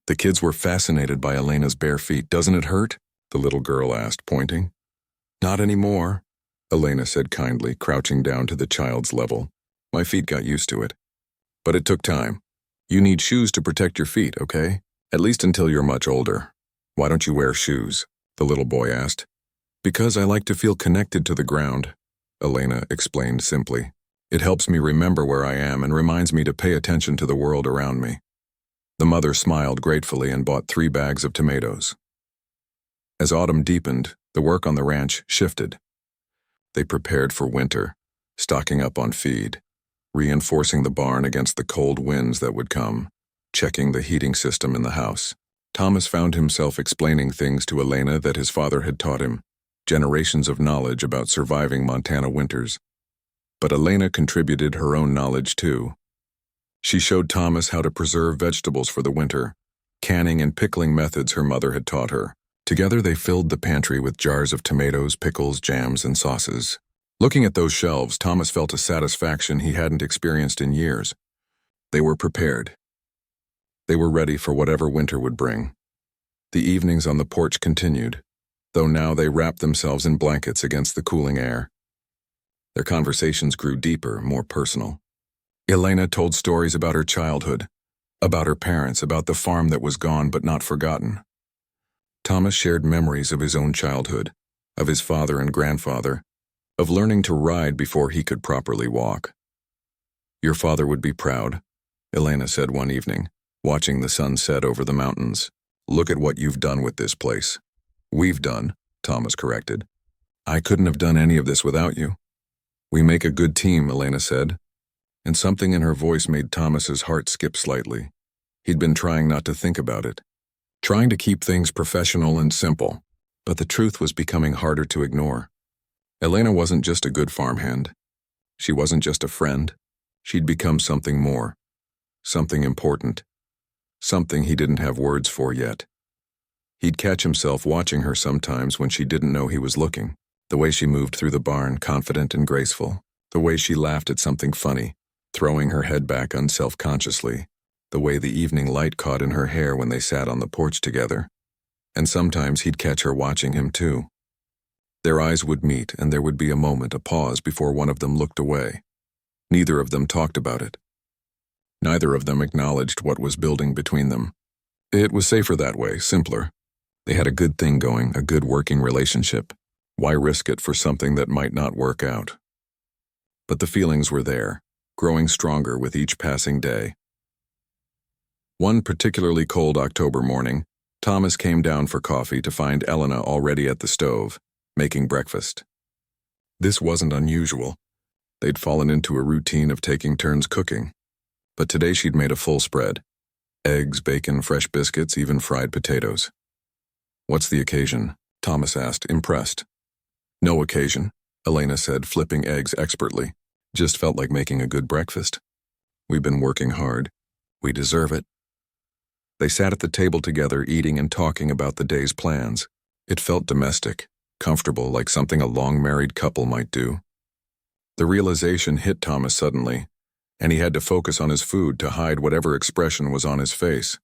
The kids were fascinated by Elena's bare feet. "Doesn't it hurt?" the little girl asked, pointing. "Not anymore," Elena said kindly, crouching down to the child's level. "My feet got used to it. But it took time. You need shoes to protect your feet, okay? At least until you're much older." "Why don't you wear shoes?" the little boy asked. "Because I like to feel connected to the ground," Elena explained simply. "It helps me remember where I am and reminds me to pay attention to the world around me." The mother smiled gratefully and bought 3 bags of tomatoes. As autumn deepened, the work on the ranch shifted. They prepared for winter, stocking up on feed, reinforcing the barn against the cold winds that would come, checking the heating system in the house. Thomas found himself explaining things to Elena that his father had taught him, generations of knowledge about surviving Montana winters. But Elena contributed her own knowledge too. She showed Thomas how to preserve vegetables for the winter, canning and pickling methods her mother had taught her. Together they filled the pantry with jars of tomatoes, pickles, jams, and sauces. Looking at those shelves, Thomas felt a satisfaction he hadn't experienced in years. They were prepared. They were ready for whatever winter would bring. The evenings on the porch continued, though now they wrapped themselves in blankets against the cooling air. Their conversations grew deeper, more personal. Elena told stories about her childhood, about her parents, about the farm that was gone but not forgotten. Thomas shared memories of his own childhood, of his father and grandfather, of learning to ride before he could properly walk. "Your father would be proud," Elena said one evening, watching the sun set over the mountains. "Look at what you've done with this place." "We've done," Thomas corrected. "I couldn't have done any of this without you." "We make a good team," Elena said, and something in her voice made Thomas's heart skip slightly. He'd been trying not to think about it, trying to keep things professional and simple, but the truth was becoming harder to ignore. Elena wasn't just a good farmhand. She wasn't just a friend. She'd become something more, something important, something he didn't have words for yet. He'd catch himself watching her sometimes when she didn't know he was looking, the way she moved through the barn, confident and graceful, the way she laughed at something funny, throwing her head back unself-consciously, the way the evening light caught in her hair when they sat on the porch together. And sometimes he'd catch her watching him too. Their eyes would meet, and there would be a moment, a pause, before one of them looked away. Neither of them talked about it. Neither of them acknowledged what was building between them. It was safer that way, simpler. They had a good thing going, a good working relationship. Why risk it for something that might not work out? But the feelings were there, growing stronger with each passing day. One particularly cold October morning, Thomas came down for coffee to find Elena already at the stove, making breakfast. This wasn't unusual. They'd fallen into a routine of taking turns cooking. But today she'd made a full spread. Eggs, bacon, fresh biscuits, even fried potatoes. "What's the occasion?" Thomas asked, impressed. "No occasion," Elena said, flipping eggs expertly. "Just felt like making a good breakfast. We've been working hard. We deserve it." They sat at the table together, eating and talking about the day's plans. It felt domestic, comfortable, like something a long-married couple might do. The realization hit Thomas suddenly, and he had to focus on his food to hide whatever expression was on his face.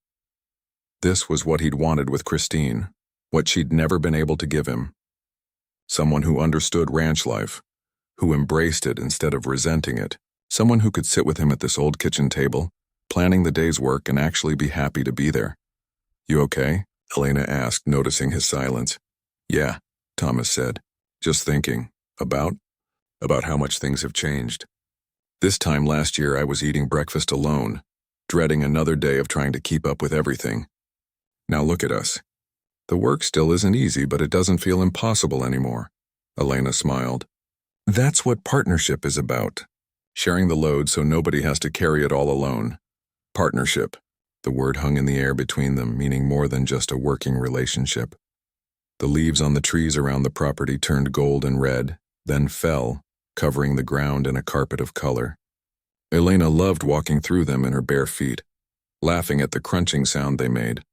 This was what he'd wanted with Christine, what she'd never been able to give him. Someone who understood ranch life, who embraced it instead of resenting it, someone who could sit with him at this old kitchen table, planning the day's work and actually be happy to be there. "You okay?" Elena asked, noticing his silence. "Yeah," Thomas said, "just thinking. About how much things have changed. This time last year I was eating breakfast alone, dreading another day of trying to keep up with everything. Now look at us. The work still isn't easy, but it doesn't feel impossible anymore." Elena smiled. "That's what partnership is about. Sharing the load so nobody has to carry it all alone. Partnership." The word hung in the air between them, meaning more than just a working relationship. The leaves on the trees around the property turned gold and red, then fell, covering the ground in a carpet of color. Elena loved walking through them in her bare feet, laughing at the crunching sound they made.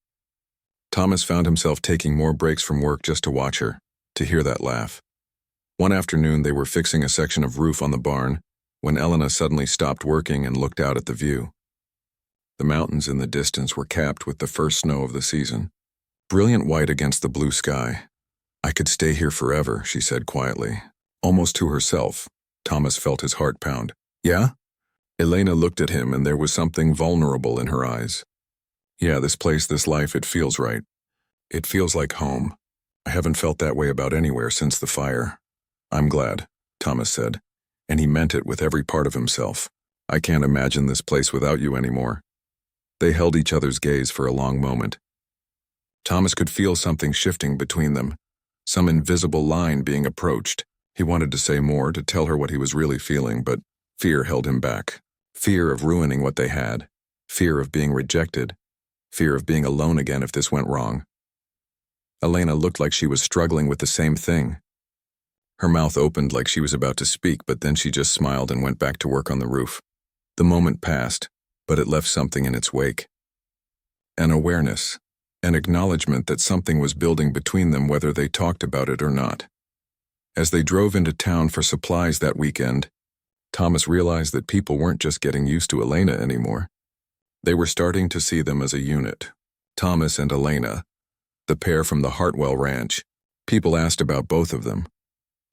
Thomas found himself taking more breaks from work just to watch her, to hear that laugh. One afternoon they were fixing a section of roof on the barn when Elena suddenly stopped working and looked out at the view. The mountains in the distance were capped with the first snow of the season, brilliant white against the blue sky. "I could stay here forever," she said quietly, almost to herself. Thomas felt his heart pound. "Yeah?" Elena looked at him and there was something vulnerable in her eyes. "Yeah, this place, this life, it feels right. It feels like home. I haven't felt that way about anywhere since the fire." "I'm glad," Thomas said, and he meant it with every part of himself. "I can't imagine this place without you anymore." They held each other's gaze for a long moment. Thomas could feel something shifting between them, some invisible line being approached. He wanted to say more, to tell her what he was really feeling, but fear held him back. Fear of ruining what they had, fear of being rejected, fear of being alone again if this went wrong. Elena looked like she was struggling with the same thing. Her mouth opened like she was about to speak, but then she just smiled and went back to work on the roof. The moment passed, but it left something in its wake. An awareness, an acknowledgement that something was building between them whether they talked about it or not. As they drove into town for supplies that weekend, Thomas realized that people weren't just getting used to Elena anymore. They were starting to see them as a unit. Thomas and Elena, the pair from the Hartwell Ranch. People asked about both of them.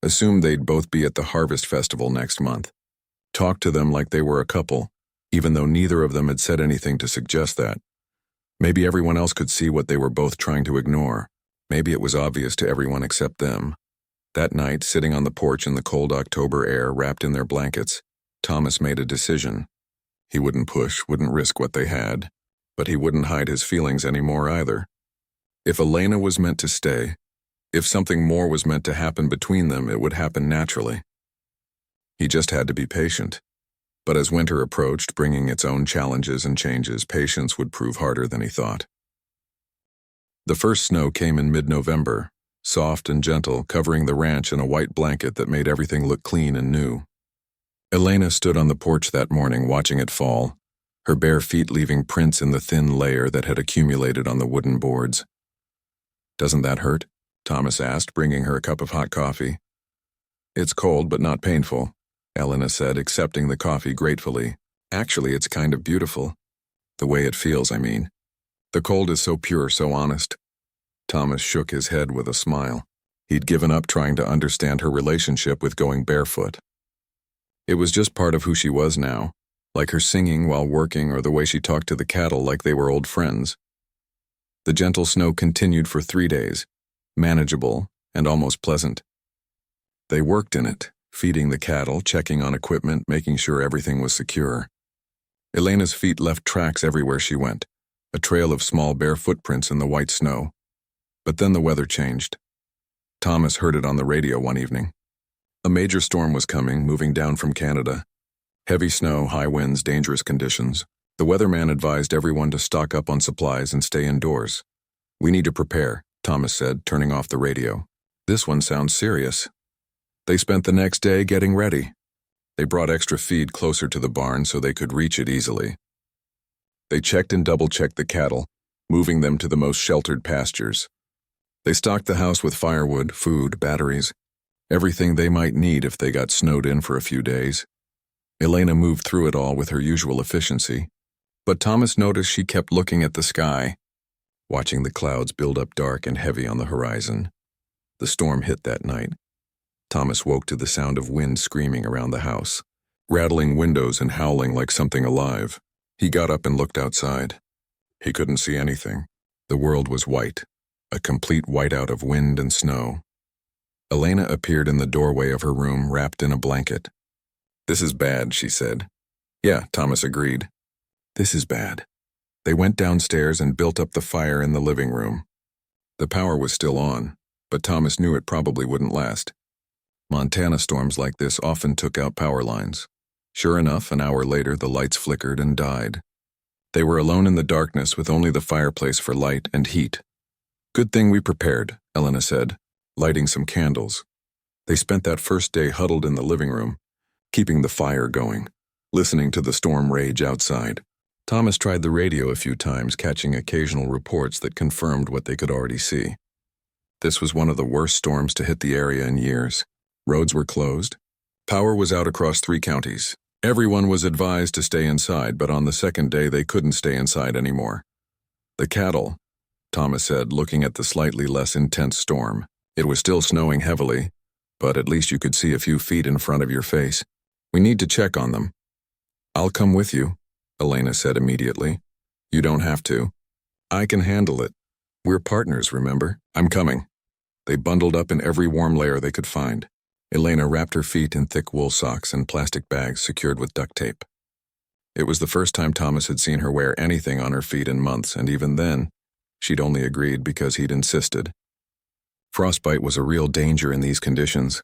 Assumed they'd both be at the Harvest Festival next month. Talked to them like they were a couple, even though neither of them had said anything to suggest that. Maybe everyone else could see what they were both trying to ignore. Maybe it was obvious to everyone except them. That night, sitting on the porch in the cold October air, wrapped in their blankets, Thomas made a decision. He wouldn't push, wouldn't risk what they had, but he wouldn't hide his feelings anymore either. If Elena was meant to stay, if something more was meant to happen between them, it would happen naturally. He just had to be patient. But as winter approached, bringing its own challenges and changes, patience would prove harder than he thought. The first snow came in mid-November, soft and gentle, covering the ranch in a white blanket that made everything look clean and new. Elena stood on the porch that morning watching it fall, her bare feet leaving prints in the thin layer that had accumulated on the wooden boards. "Doesn't that hurt?" Thomas asked, bringing her a cup of hot coffee. "It's cold but not painful," Elena said, accepting the coffee gratefully. "Actually, it's kind of beautiful. The way it feels, I mean. The cold is so pure, so honest." Thomas shook his head with a smile. He'd given up trying to understand her relationship with going barefoot. It was just part of who she was now, like her singing while working or the way she talked to the cattle like they were old friends. The gentle snow continued for 3 days, manageable and almost pleasant. They worked in it, feeding the cattle, checking on equipment, making sure everything was secure. Elena's feet left tracks everywhere she went, a trail of small bare footprints in the white snow. But then the weather changed. Thomas heard it on the radio one evening. A major storm was coming, moving down from Canada. Heavy snow, high winds, dangerous conditions. The weatherman advised everyone to stock up on supplies and stay indoors. "We need to prepare," Thomas said, turning off the radio. "This one sounds serious." They spent the next day getting ready. They brought extra feed closer to the barn so they could reach it easily. They checked and double-checked the cattle, moving them to the most sheltered pastures. They stocked the house with firewood, food, batteries, everything they might need if they got snowed in for a few days. Elena moved through it all with her usual efficiency, but Thomas noticed she kept looking at the sky, watching the clouds build up dark and heavy on the horizon. The storm hit that night. Thomas woke to the sound of wind screaming around the house, rattling windows and howling like something alive. He got up and looked outside. He couldn't see anything. The world was white, a complete whiteout of wind and snow. Elena appeared in the doorway of her room, wrapped in a blanket. "This is bad," she said. "Yeah," Thomas agreed. "This is bad." They went downstairs and built up the fire in the living room. The power was still on, but Thomas knew it probably wouldn't last. Montana storms like this often took out power lines. Sure enough, an hour later, the lights flickered and died. They were alone in the darkness with only the fireplace for light and heat. "Good thing we prepared," Elena said, lighting some candles. They spent that first day huddled in the living room, keeping the fire going, listening to the storm rage outside. Thomas tried the radio a few times, catching occasional reports that confirmed what they could already see. This was one of the worst storms to hit the area in years. Roads were closed. Power was out across 3 counties. Everyone was advised to stay inside, but on the second day they couldn't stay inside anymore. The cattle, Thomas said, looking at the slightly less intense storm. It was still snowing heavily, but at least you could see a few feet in front of your face. We need to check on them. I'll come with you, Elena said immediately. You don't have to. I can handle it. We're partners, remember? I'm coming. They bundled up in every warm layer they could find. Elena wrapped her feet in thick wool socks and plastic bags secured with duct tape. It was the first time Thomas had seen her wear anything on her feet in months, and even then, she'd only agreed because he'd insisted. Frostbite was a real danger in these conditions.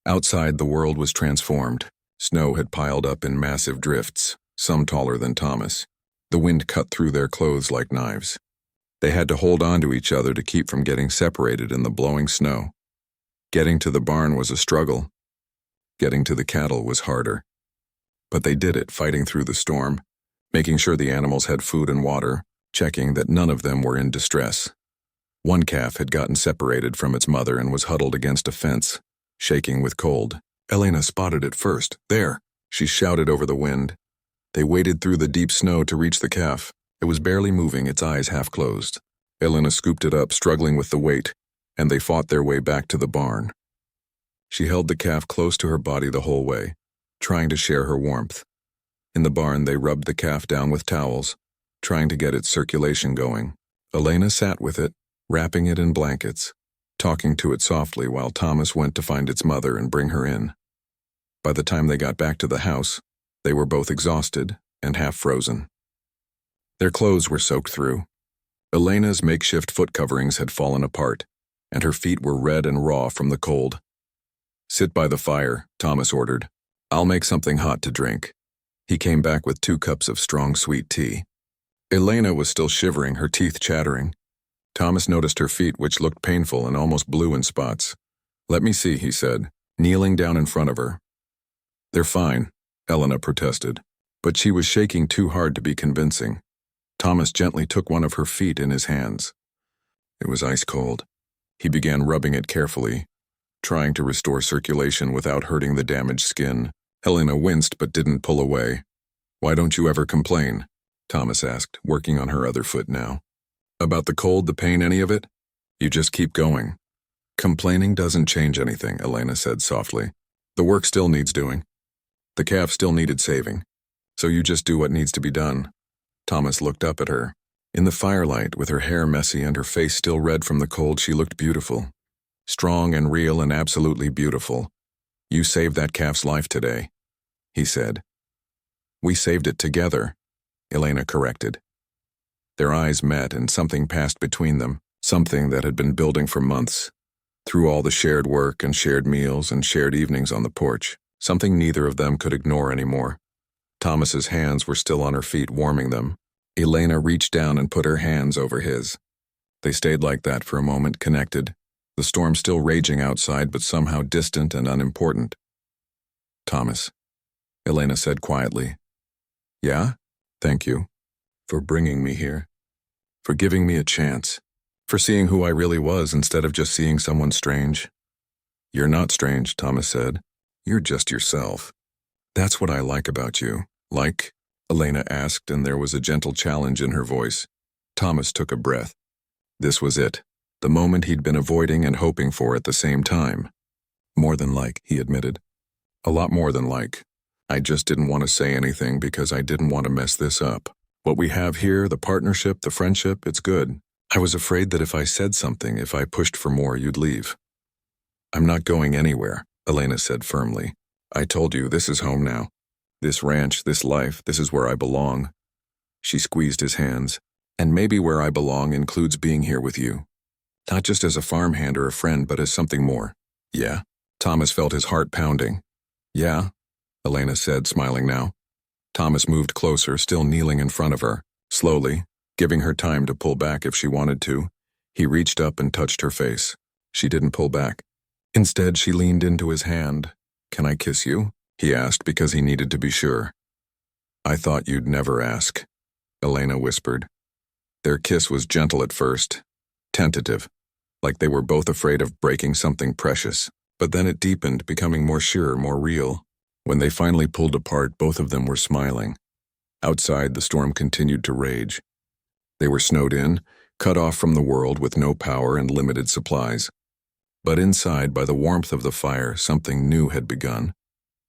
Outside, the world was transformed. Snow had piled up in massive drifts, some taller than Thomas. The wind cut through their clothes like knives. They had to hold on to each other to keep from getting separated in the blowing snow. Getting to the barn was a struggle. Getting to the cattle was harder. But they did it, fighting through the storm, making sure the animals had food and water, checking that none of them were in distress. One calf had gotten separated from its mother and was huddled against a fence, shaking with cold. Elena spotted it first. There, she shouted over the wind. They waded through the deep snow to reach the calf. It was barely moving, its eyes half closed. Elena scooped it up, struggling with the weight, and they fought their way back to the barn. She held the calf close to her body the whole way, trying to share her warmth. In the barn, they rubbed the calf down with towels, trying to get its circulation going. Elena sat with it, wrapping it in blankets, talking to it softly while Thomas went to find its mother and bring her in. By the time they got back to the house, they were both exhausted and half frozen. Their clothes were soaked through. Elena's makeshift foot coverings had fallen apart, and her feet were red and raw from the cold. Sit by the fire, Thomas ordered. I'll make something hot to drink. He came back with 2 cups of strong sweet tea. Elena was still shivering, her teeth chattering. Thomas noticed her feet, which looked painful and almost blue in spots. Let me see, he said, kneeling down in front of her. They're fine, Elena protested, but she was shaking too hard to be convincing. Thomas gently took one of her feet in his hands. It was ice cold. He began rubbing it carefully, trying to restore circulation without hurting the damaged skin. Elena winced but didn't pull away. Why don't you ever complain? Thomas asked, working on her other foot now. About the cold, the pain, any of it? You just keep going. Complaining doesn't change anything, Elena said softly. The work still needs doing. The calf still needed saving. So you just do what needs to be done. Thomas looked up at her. In the firelight, with her hair messy and her face still red from the cold, she looked beautiful. Strong and real and absolutely beautiful. You saved that calf's life today, he said. We saved it together, Elena corrected. Their eyes met and something passed between them, something that had been building for months. Through all the shared work and shared meals and shared evenings on the porch, something neither of them could ignore anymore. Thomas's hands were still on her feet, warming them. Elena reached down and put her hands over his. They stayed like that for a moment, connected, the storm still raging outside but somehow distant and unimportant. Thomas, Elena said quietly. Yeah? Thank you. For bringing me here. For giving me a chance. For seeing who I really was instead of just seeing someone strange. You're not strange, Thomas said. You're just yourself. That's what I like about you. Like? Elena asked, and there was a gentle challenge in her voice. Thomas took a breath. This was it. The moment he'd been avoiding and hoping for at the same time. More than like, he admitted. A lot more than like. I just didn't want to say anything because I didn't want to mess this up. What we have here, the partnership, the friendship, it's good. I was afraid that if I said something, if I pushed for more, you'd leave. I'm not going anywhere, Elena said firmly. I told you, this is home now. This ranch, this life, this is where I belong. She squeezed his hands. And maybe where I belong includes being here with you. Not just as a farmhand or a friend, but as something more. Yeah? Thomas felt his heart pounding. Yeah? Elena said, smiling now. Thomas moved closer, still kneeling in front of her. Slowly, giving her time to pull back if she wanted to, he reached up and touched her face. She didn't pull back. Instead, she leaned into his hand. Can I kiss you? He asked because he needed to be sure. I thought you'd never ask. Elena whispered. Their kiss was gentle at first, tentative, like they were both afraid of breaking something precious. But then it deepened, becoming more sure, more real. When they finally pulled apart, both of them were smiling. Outside, the storm continued to rage. They were snowed in, cut off from the world with no power and limited supplies. But inside, by the warmth of the fire, something new had begun.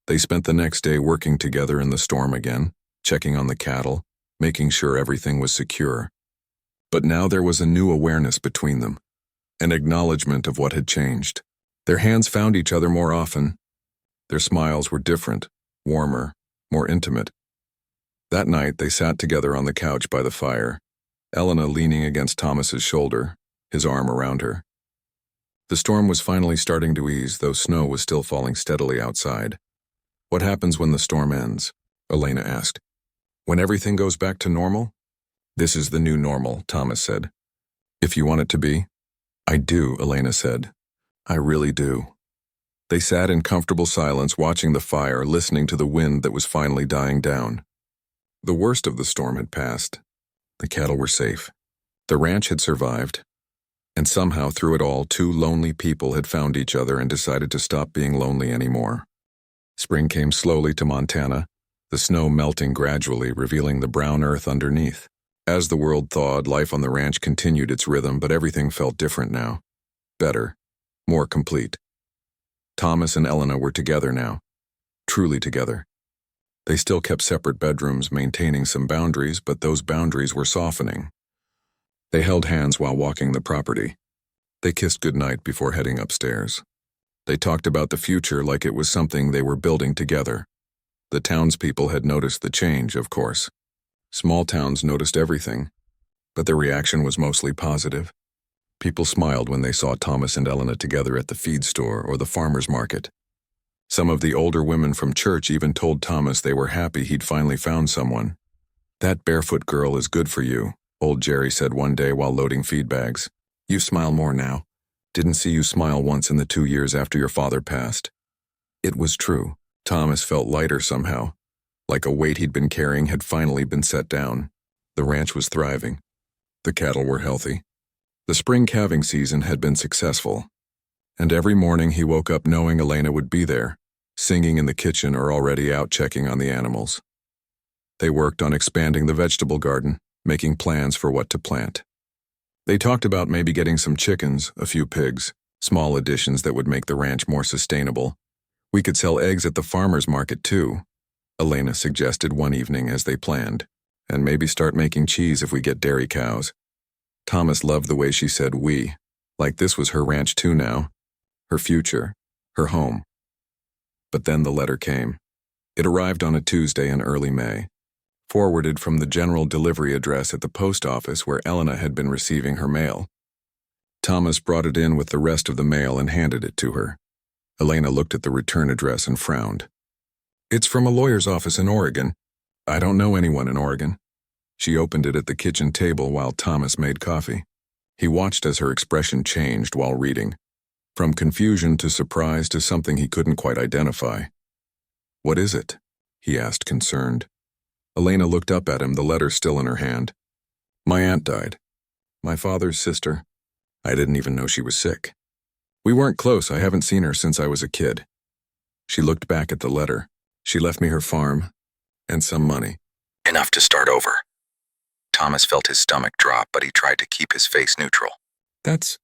They spent the next day working together in the storm again, checking on the cattle, making sure everything was secure. But now there was a new awareness between them, an acknowledgement of what had changed. Their hands found each other more often. Their smiles were different, warmer, more intimate. That night, they sat together on the couch by the fire, Elena leaning against Thomas's shoulder, his arm around her. The storm was finally starting to ease, though snow was still falling steadily outside. What happens when the storm ends? Elena asked. When everything goes back to normal? This is the new normal, Thomas said. If you want it to be? I do, Elena said. I really do. They sat in comfortable silence, watching the fire, listening to the wind that was finally dying down. The worst of the storm had passed. The cattle were safe. The ranch had survived. And somehow, through it all, two lonely people had found each other and decided to stop being lonely anymore. Spring came slowly to Montana, the snow melting gradually, revealing the brown earth underneath. As the world thawed, life on the ranch continued its rhythm, but everything felt different now. Better. More complete. Thomas and Elena were together now. Truly together. They still kept separate bedrooms, maintaining some boundaries, but those boundaries were softening. They held hands while walking the property. They kissed goodnight before heading upstairs. They talked about the future like it was something they were building together. The townspeople had noticed the change, of course. Small towns noticed everything, but their reaction was mostly positive. People smiled when they saw Thomas and Elena together at the feed store or the farmer's market. Some of the older women from church even told Thomas they were happy he'd finally found someone. That Barefoot girl is good for you, old Jerry said one day while loading feed bags. You smile more now. Didn't see you smile once in the 2 years after your father passed. It was true. Thomas felt lighter somehow, like a weight he'd been carrying had finally been set down. The ranch was thriving. The cattle were healthy. The spring calving season had been successful. And every morning he woke up knowing Elena would be there, singing in the kitchen or already out checking on the animals. They worked on expanding the vegetable garden, making plans for what to plant. They talked about maybe getting some chickens, a few pigs, small additions that would make the ranch more sustainable. We could sell eggs at the farmer's market too, Elena suggested one evening as they planned, and maybe start making cheese if we get dairy cows. Thomas loved the way she said we, like this was her ranch too now, her future, her home. But then the letter came. It arrived on a Tuesday in early May, forwarded from the general delivery address at the post office where Elena had been receiving her mail. Thomas brought it in with the rest of the mail and handed it to her. Elena looked at the return address and frowned. It's from a lawyer's office in Oregon. I don't know anyone in Oregon. She opened it at the kitchen table while Thomas made coffee. He watched as her expression changed while reading, from confusion to surprise to something he couldn't quite identify. What is it? He asked, concerned. Elena looked up at him, the letter still in her hand. My aunt died. My father's sister. I didn't even know she was sick. We weren't close. I haven't seen her since I was a kid. She looked back at the letter. She left me her farm and some money. Enough to start over. Thomas felt his stomach drop, but he tried to keep his face neutral. That's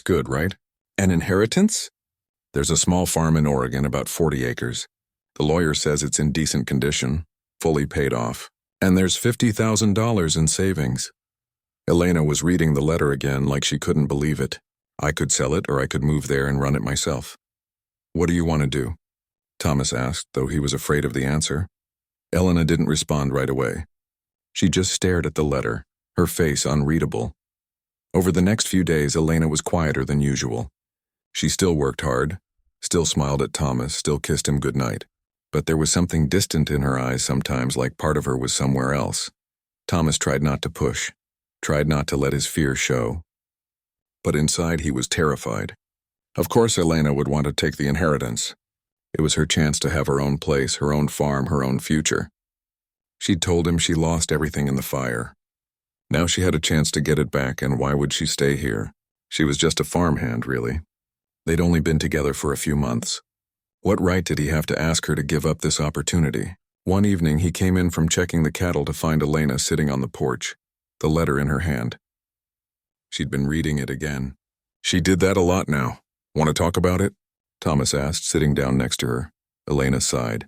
good, right? An inheritance? There's a small farm in Oregon, about 40 acres. The lawyer says it's in decent condition, fully paid off, and there's $50,000 in savings. Elena was reading the letter again like she couldn't believe it. I could sell it or I could move there and run it myself. What do you want to do? Thomas asked, though he was afraid of the answer. Elena didn't respond right away. She just stared at the letter, her face unreadable. Over the next few days, Elena was quieter than usual. She still worked hard, still smiled at Thomas, still kissed him goodnight. But there was something distant in her eyes sometimes, like part of her was somewhere else. Thomas tried not to push, tried not to let his fear show. But inside he was terrified. Of course Elena would want to take the inheritance. It was her chance to have her own place, her own farm, her own future. She'd told him she lost everything in the fire. Now she had a chance to get it back, and why would she stay here? She was just a farmhand, really. They'd only been together for a few months. What right did he have to ask her to give up this opportunity? One evening, he came in from checking the cattle to find Elena sitting on the porch, the letter in her hand. She'd been reading it again. She did that a lot now. Want to talk about it? Thomas asked, sitting down next to her. Elena sighed.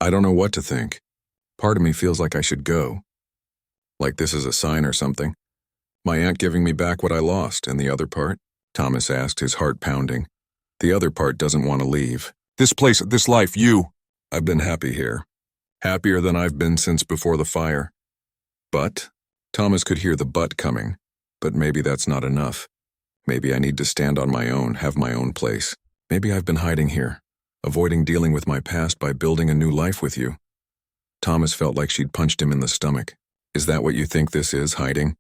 I don't know what to think. Part of me feels like I should go. Like this is a sign or something. My aunt giving me back what I lost, and the other part? Thomas asked, his heart pounding. The other part doesn't want to leave. This place, this life, you. I've been happy here. Happier than I've been since before the fire. But, Thomas could hear the but coming. But maybe that's not enough. Maybe I need to stand on my own, have my own place. Maybe I've been hiding here, avoiding dealing with my past by building a new life with you. Thomas felt like she'd punched him in the stomach. Is that what you think this is, hiding?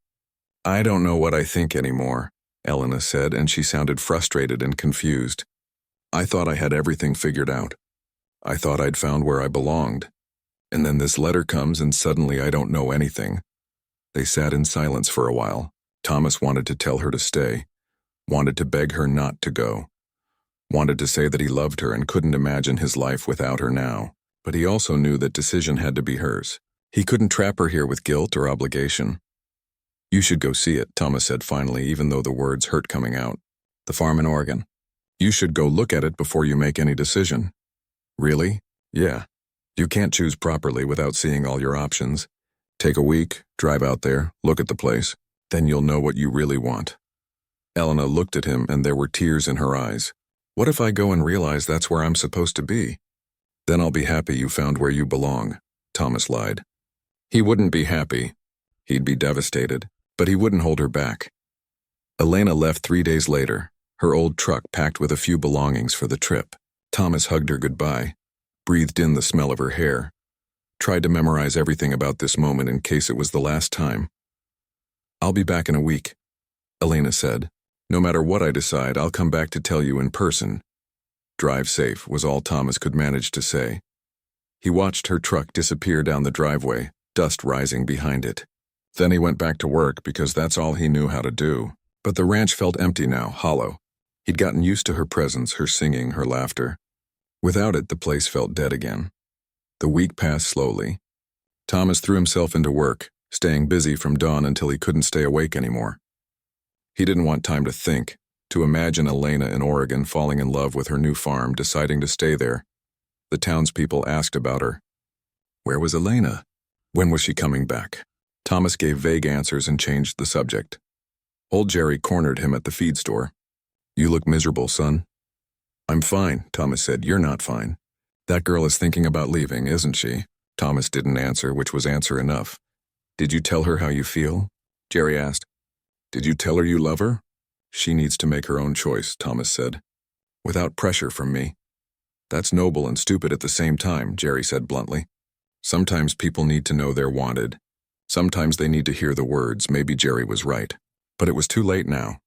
I don't know what I think anymore, Elena said, and she sounded frustrated and confused. I thought I had everything figured out. I thought I'd found where I belonged. And then this letter comes and suddenly I don't know anything. They sat in silence for a while. Thomas wanted to tell her to stay, wanted to beg her not to go, wanted to say that he loved her and couldn't imagine his life without her now. But he also knew that decision had to be hers. He couldn't trap her here with guilt or obligation. You should go see it, Thomas said finally, even though the words hurt coming out. The farm in Oregon. You should go look at it before you make any decision. Really? Yeah. You can't choose properly without seeing all your options. Take a week, drive out there, look at the place. Then you'll know what you really want. Elena looked at him and there were tears in her eyes. What if I go and realize that's where I'm supposed to be? Then I'll be happy you found where you belong, Thomas lied. He wouldn't be happy. He'd be devastated, but he wouldn't hold her back. Elena left 3 days later, her old truck packed with a few belongings for the trip. Thomas hugged her goodbye, breathed in the smell of her hair, tried to memorize everything about this moment in case it was the last time. I'll be back in a week, Elena said. No matter what I decide, I'll come back to tell you in person. Drive safe was all Thomas could manage to say. He watched her truck disappear down the driveway, dust rising behind it. Then he went back to work because that's all he knew how to do. But the ranch felt empty now, hollow. He'd gotten used to her presence, her singing, her laughter. Without it, the place felt dead again. The week passed slowly. Thomas threw himself into work, staying busy from dawn until he couldn't stay awake anymore. He didn't want time to think, to imagine Elena in Oregon falling in love with her new farm, deciding to stay there. The townspeople asked about her. Where was Elena? When was she coming back? Thomas gave vague answers and changed the subject. Old Jerry cornered him at the feed store. You look miserable, son. I'm fine, Thomas said. You're not fine. That girl is thinking about leaving, isn't she? Thomas didn't answer, which was answer enough. Did you tell her how you feel? Jerry asked. Did you tell her you love her? She needs to make her own choice, Thomas said. Without pressure from me. That's noble and stupid at the same time, Jerry said bluntly. Sometimes people need to know they're wanted. Sometimes they need to hear the words. Maybe Jerry was right. But it was too late now.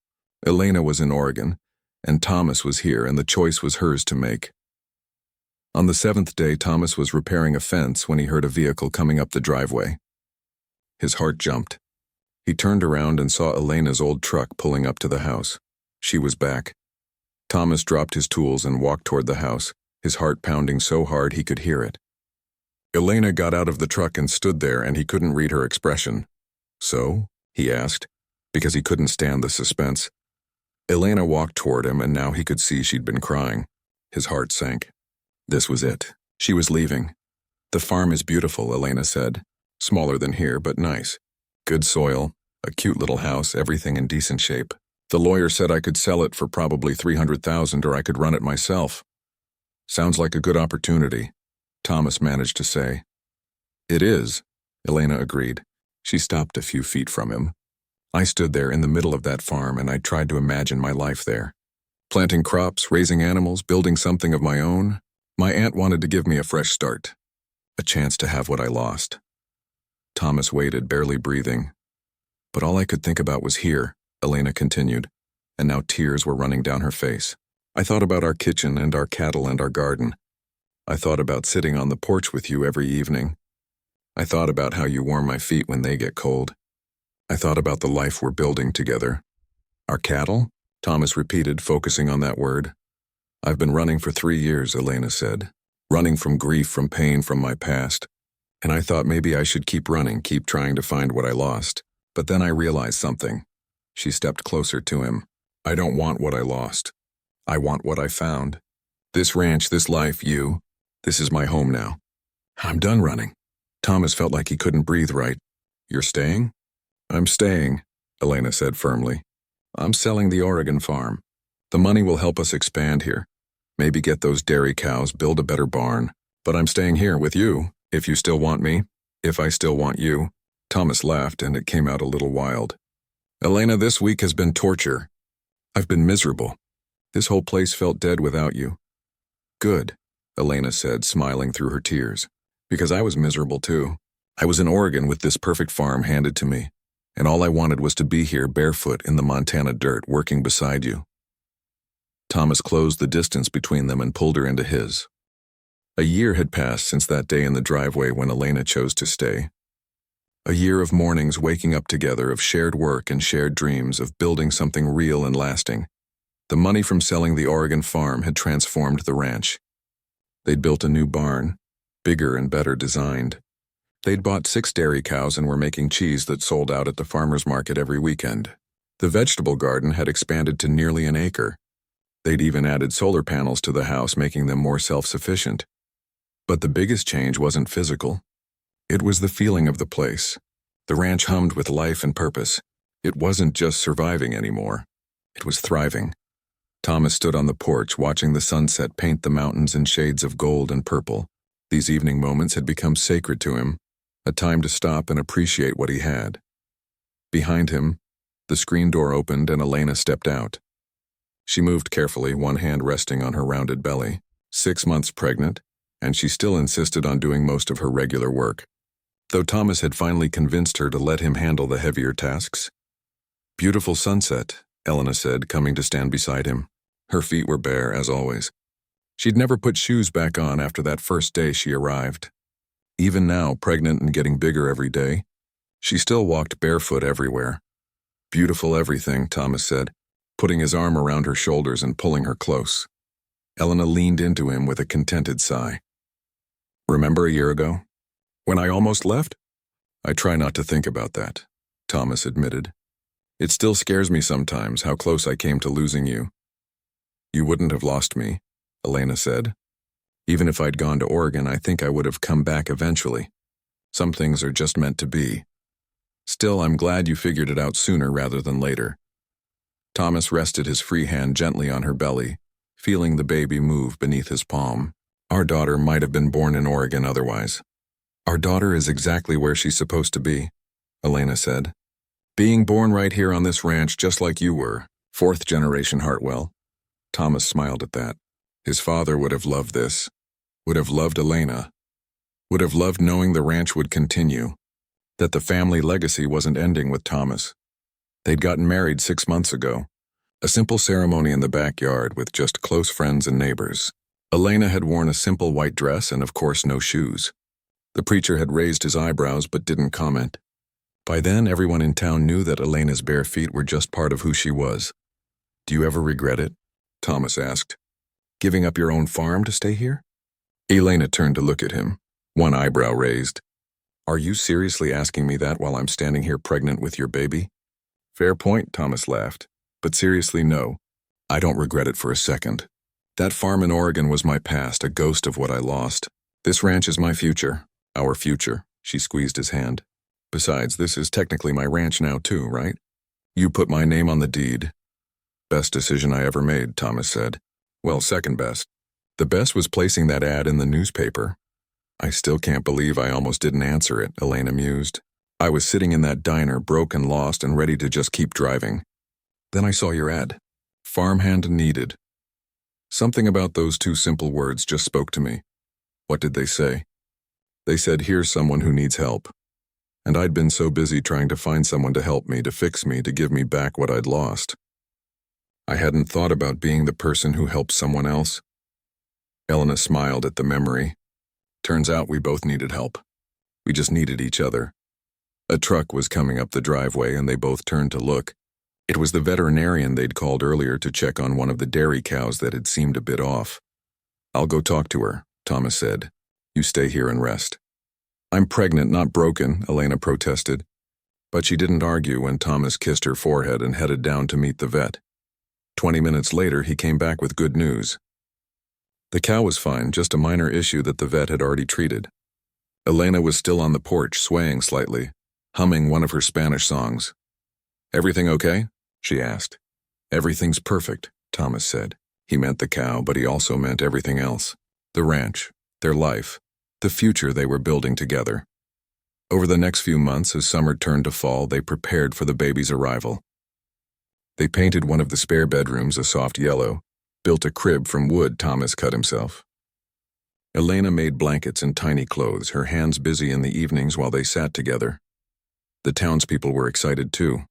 Elena was in Oregon, and Thomas was here, and the choice was hers to make. On the 7th day, Thomas was repairing a fence when he heard a vehicle coming up the driveway. His heart jumped. He turned around and saw Elena's old truck pulling up to the house. She was back. Thomas dropped his tools and walked toward the house, his heart pounding so hard he could hear it. Elena got out of the truck and stood there, and he couldn't read her expression. So? He asked, because he couldn't stand the suspense. Elena walked toward him, and now he could see she'd been crying. His heart sank. This was it. She was leaving. The farm is beautiful, Elena said. Smaller than here, but nice. Good soil, a cute little house, everything in decent shape. The lawyer said I could sell it for probably $300,000 or I could run it myself. Sounds like a good opportunity, Thomas managed to say. It is, Elena agreed. She stopped a few feet from him. I stood there in the middle of that farm and I tried to imagine my life there. Planting crops, raising animals, building something of my own. My aunt wanted to give me a fresh start. A chance to have what I lost. Thomas waited, barely breathing. But all I could think about was here, Elena continued, and now tears were running down her face. I thought about our kitchen and our cattle and our garden. I thought about sitting on the porch with you every evening. I thought about how you warm my feet when they get cold. I thought about the life we're building together. Our cattle? Thomas repeated, focusing on that word. I've been running for 3 years, Elena said. Running from grief, from pain, from my past. And I thought maybe I should keep running, keep trying to find what I lost. But then I realized something. She stepped closer to him. I don't want what I lost. I want what I found. This ranch, this life, you. This is my home now. I'm done running. Thomas felt like he couldn't breathe right. You're staying? I'm staying, Elena said firmly. I'm selling the Oregon farm. The money will help us expand here. Maybe get those dairy cows, build a better barn. But I'm staying here with you, if you still want me, if I still want you. Thomas laughed, and it came out a little wild. Elena, this week has been torture. I've been miserable. This whole place felt dead without you. Good, Elena said, smiling through her tears. Because I was miserable too. I was in Oregon with this perfect farm handed to me, and all I wanted was to be here barefoot in the Montana dirt, working beside you. Thomas closed the distance between them and pulled her into his. A year had passed since that day in the driveway when Elena chose to stay. A year of mornings waking up together, of shared work and shared dreams, of building something real and lasting. The money from selling the Oregon farm had transformed the ranch. They'd built a new barn, bigger and better designed. They'd bought 6 dairy cows and were making cheese that sold out at the farmer's market every weekend. The vegetable garden had expanded to nearly an acre. They'd even added solar panels to the house, making them more self-sufficient. But the biggest change wasn't physical. It was the feeling of the place. The ranch hummed with life and purpose. It wasn't just surviving anymore. It was thriving. Thomas stood on the porch, watching the sunset paint the mountains in shades of gold and purple. These evening moments had become sacred to him, a time to stop and appreciate what he had. Behind him, the screen door opened and Elena stepped out. She moved carefully, one hand resting on her rounded belly. 6 months pregnant, and she still insisted on doing most of her regular work, though Thomas had finally convinced her to let him handle the heavier tasks. Beautiful sunset, Elena said, coming to stand beside him. Her feet were bare, as always. She'd never put shoes back on after that first day she arrived. Even now, pregnant and getting bigger every day, she still walked barefoot everywhere. Beautiful everything, Thomas said, putting his arm around her shoulders and pulling her close. Elena leaned into him with a contented sigh. Remember a year ago? When I almost left? I try not to think about that, Thomas admitted. It still scares me sometimes how close I came to losing you. You wouldn't have lost me, Elena said. Even if I'd gone to Oregon, I think I would have come back eventually. Some things are just meant to be. Still, I'm glad you figured it out sooner rather than later. Thomas rested his free hand gently on her belly, feeling the baby move beneath his palm. Our daughter might have been born in Oregon otherwise. Our daughter is exactly where she's supposed to be, Elena said. Being born right here on this ranch just like you were, 4th generation Hartwell. Thomas smiled at that. His father would have loved this, would have loved Elena, would have loved knowing the ranch would continue, that the family legacy wasn't ending with Thomas. They'd gotten married 6 months ago, a simple ceremony in the backyard with just close friends and neighbors. Elena had worn a simple white dress and, of course, no shoes. The preacher had raised his eyebrows but didn't comment. By then, everyone in town knew that Elena's bare feet were just part of who she was. Do you ever regret it? Thomas asked. Giving up your own farm to stay here? Elena turned to look at him, one eyebrow raised. Are you seriously asking me that while I'm standing here pregnant with your baby? Fair point, Thomas laughed. But seriously, no. I don't regret it for a second. That farm in Oregon was my past, a ghost of what I lost. This ranch is my future, our future. She squeezed his hand. Besides, this is technically my ranch now too, right? You put my name on the deed. Best decision I ever made, Thomas said. Well, second best. The best was placing that ad in the newspaper. I still can't believe I almost didn't answer it, Elena mused. I was sitting in that diner, broke and lost and ready to just keep driving. Then I saw your ad. Farmhand needed. Something about those 2 simple words just spoke to me. What did they say? They said, here's someone who needs help. And I'd been so busy trying to find someone to help me, to fix me, to give me back what I'd lost. I hadn't thought about being the person who helps someone else. Elena smiled at the memory. Turns out we both needed help. We just needed each other. A truck was coming up the driveway and they both turned to look. It was the veterinarian they'd called earlier to check on one of the dairy cows that had seemed a bit off. "I'll go talk to her," Thomas said. "You stay here and rest." "I'm pregnant, not broken," Elena protested. But she didn't argue when Thomas kissed her forehead and headed down to meet the vet. 20 minutes later, he came back with good news. The cow was fine, just a minor issue that the vet had already treated. Elena was still on the porch, swaying slightly, humming one of her Spanish songs. "Everything okay?" she asked. "Everything's perfect," Thomas said. He meant the cow, but he also meant everything else. The ranch, their life, the future they were building together. Over the next few months, as summer turned to fall, they prepared for the baby's arrival. They painted one of the spare bedrooms a soft yellow, built a crib from wood Thomas cut himself. Elena made blankets and tiny clothes, her hands busy in the evenings while they sat together. The townspeople were excited too.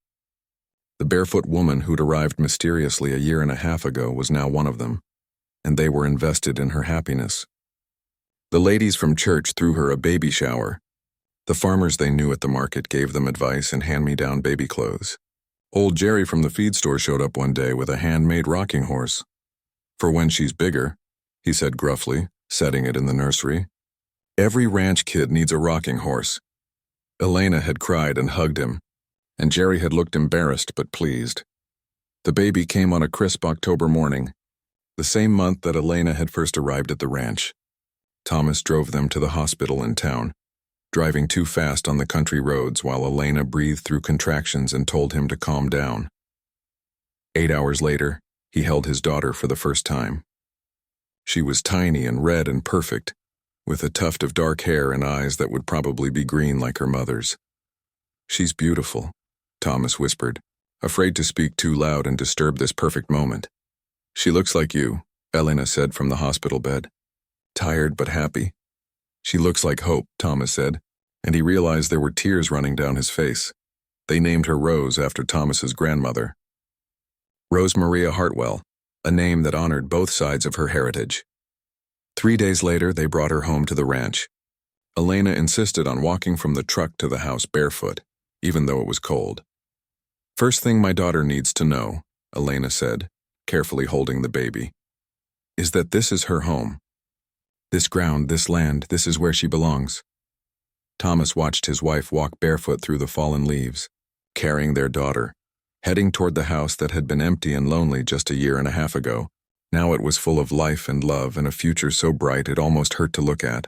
The barefoot woman who'd arrived mysteriously a year and a half ago was now one of them, and they were invested in her happiness. The ladies from church threw her a baby shower. The farmers they knew at the market gave them advice and hand-me-down baby clothes. Old Jerry from the feed store showed up one day with a handmade rocking horse. "For when she's bigger," he said gruffly, setting it in the nursery. "Every ranch kid needs a rocking horse." Elena had cried and hugged him, and Jerry had looked embarrassed but pleased. The baby came on a crisp October morning, the same month that Elena had first arrived at the ranch. Thomas drove them to the hospital in town, driving too fast on the country roads while Elena breathed through contractions and told him to calm down. 8 hours later, he held his daughter for the first time. She was tiny and red and perfect, with a tuft of dark hair and eyes that would probably be green like her mother's. "She's beautiful," Thomas whispered, afraid to speak too loud and disturb this perfect moment. "She looks like you," Elena said from the hospital bed. "Tired but happy." "She looks like hope," Thomas said, and he realized there were tears running down his face. They named her Rose after Thomas's grandmother. Rose Maria Hartwell, a name that honored both sides of her heritage. 3 days later, they brought her home to the ranch. Elena insisted on walking from the truck to the house barefoot, even though it was cold. "First thing my daughter needs to know," Elena said, carefully holding the baby, "is that this is her home. This ground, this land, this is where she belongs." Thomas watched his wife walk barefoot through the fallen leaves, carrying their daughter, heading toward the house that had been empty and lonely just a year and a half ago. Now it was full of life and love and a future so bright it almost hurt to look at.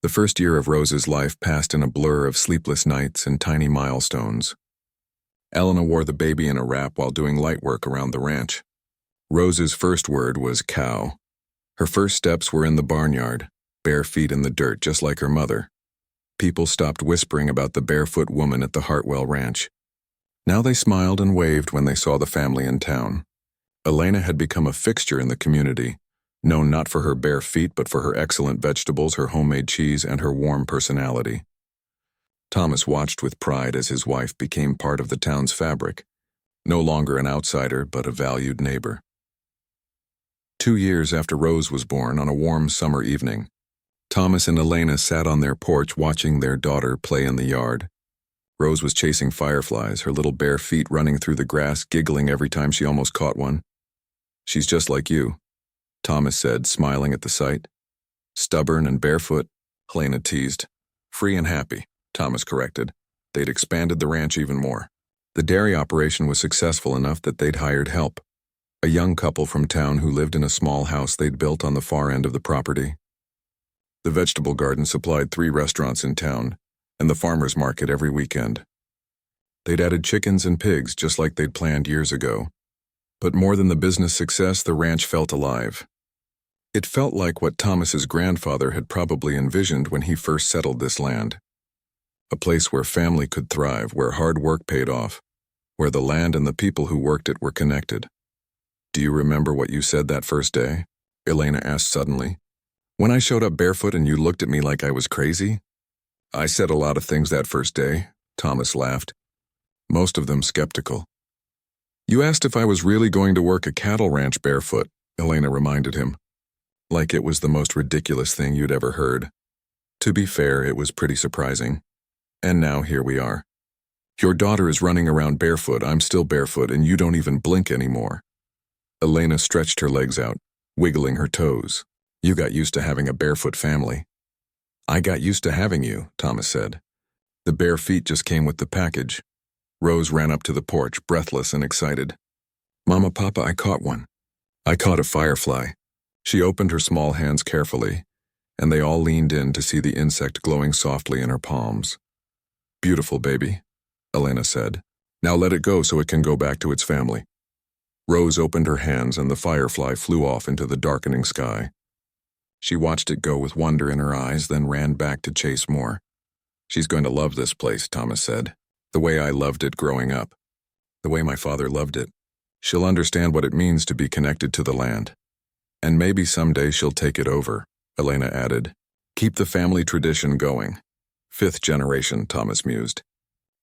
The first year of Rose's life passed in a blur of sleepless nights and tiny milestones. Elena wore the baby in a wrap while doing light work around the ranch. Rose's first word was cow. Her first steps were in the barnyard, bare feet in the dirt just like her mother. People stopped whispering about the barefoot woman at the Hartwell Ranch. Now they smiled and waved when they saw the family in town. Elena had become a fixture in the community, known not for her bare feet but for her excellent vegetables, her homemade cheese, and her warm personality. Thomas watched with pride as his wife became part of the town's fabric, no longer an outsider but a valued neighbor. 2 years after Rose was born, on a warm summer evening, Thomas and Elena sat on their porch watching their daughter play in the yard. Rose was chasing fireflies, her little bare feet running through the grass, giggling every time she almost caught one. "She's just like you," Thomas said, smiling at the sight. "Stubborn and barefoot," Elena teased. "Free and happy," Thomas corrected. They'd expanded the ranch even more. The dairy operation was successful enough that they'd hired help. A young couple from town who lived in a small house they'd built on the far end of the property. The vegetable garden supplied 3 restaurants in town, and the farmer's market every weekend. They'd added chickens and pigs just like they'd planned years ago. But more than the business success, the ranch felt alive. It felt like what Thomas's grandfather had probably envisioned when he first settled this land. A place where family could thrive, where hard work paid off, where the land and the people who worked it were connected. "Do you remember what you said that first day?" Elena asked suddenly. "When I showed up barefoot and you looked at me like I was crazy?" "I said a lot of things that first day," Thomas laughed, most of them skeptical. "You asked if I was really going to work a cattle ranch barefoot," Elena reminded him, like it was the most ridiculous thing you'd ever heard. To be fair, it was pretty surprising. And now here we are. Your daughter is running around barefoot, I'm still barefoot, and you don't even blink anymore. Elena stretched her legs out, wiggling her toes. You got used to having a barefoot family. I got used to having you, Thomas said. The bare feet just came with the package. Rose ran up to the porch, breathless and excited. Mama, Papa, I caught one. I caught a firefly. She opened her small hands carefully, and they all leaned in to see the insect glowing softly in her palms. Beautiful baby, Elena said. Now let it go so it can go back to its family. Rose opened her hands and the firefly flew off into the darkening sky. She watched it go with wonder in her eyes, then ran back to chase more. She's going to love this place, Thomas said. The way I loved it growing up. The way my father loved it. She'll understand what it means to be connected to the land. And maybe someday she'll take it over, Elena added. Keep the family tradition going. 5th generation, Thomas mused.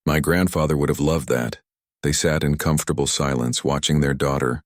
My grandfather would have loved that. They sat in comfortable silence, watching their daughter,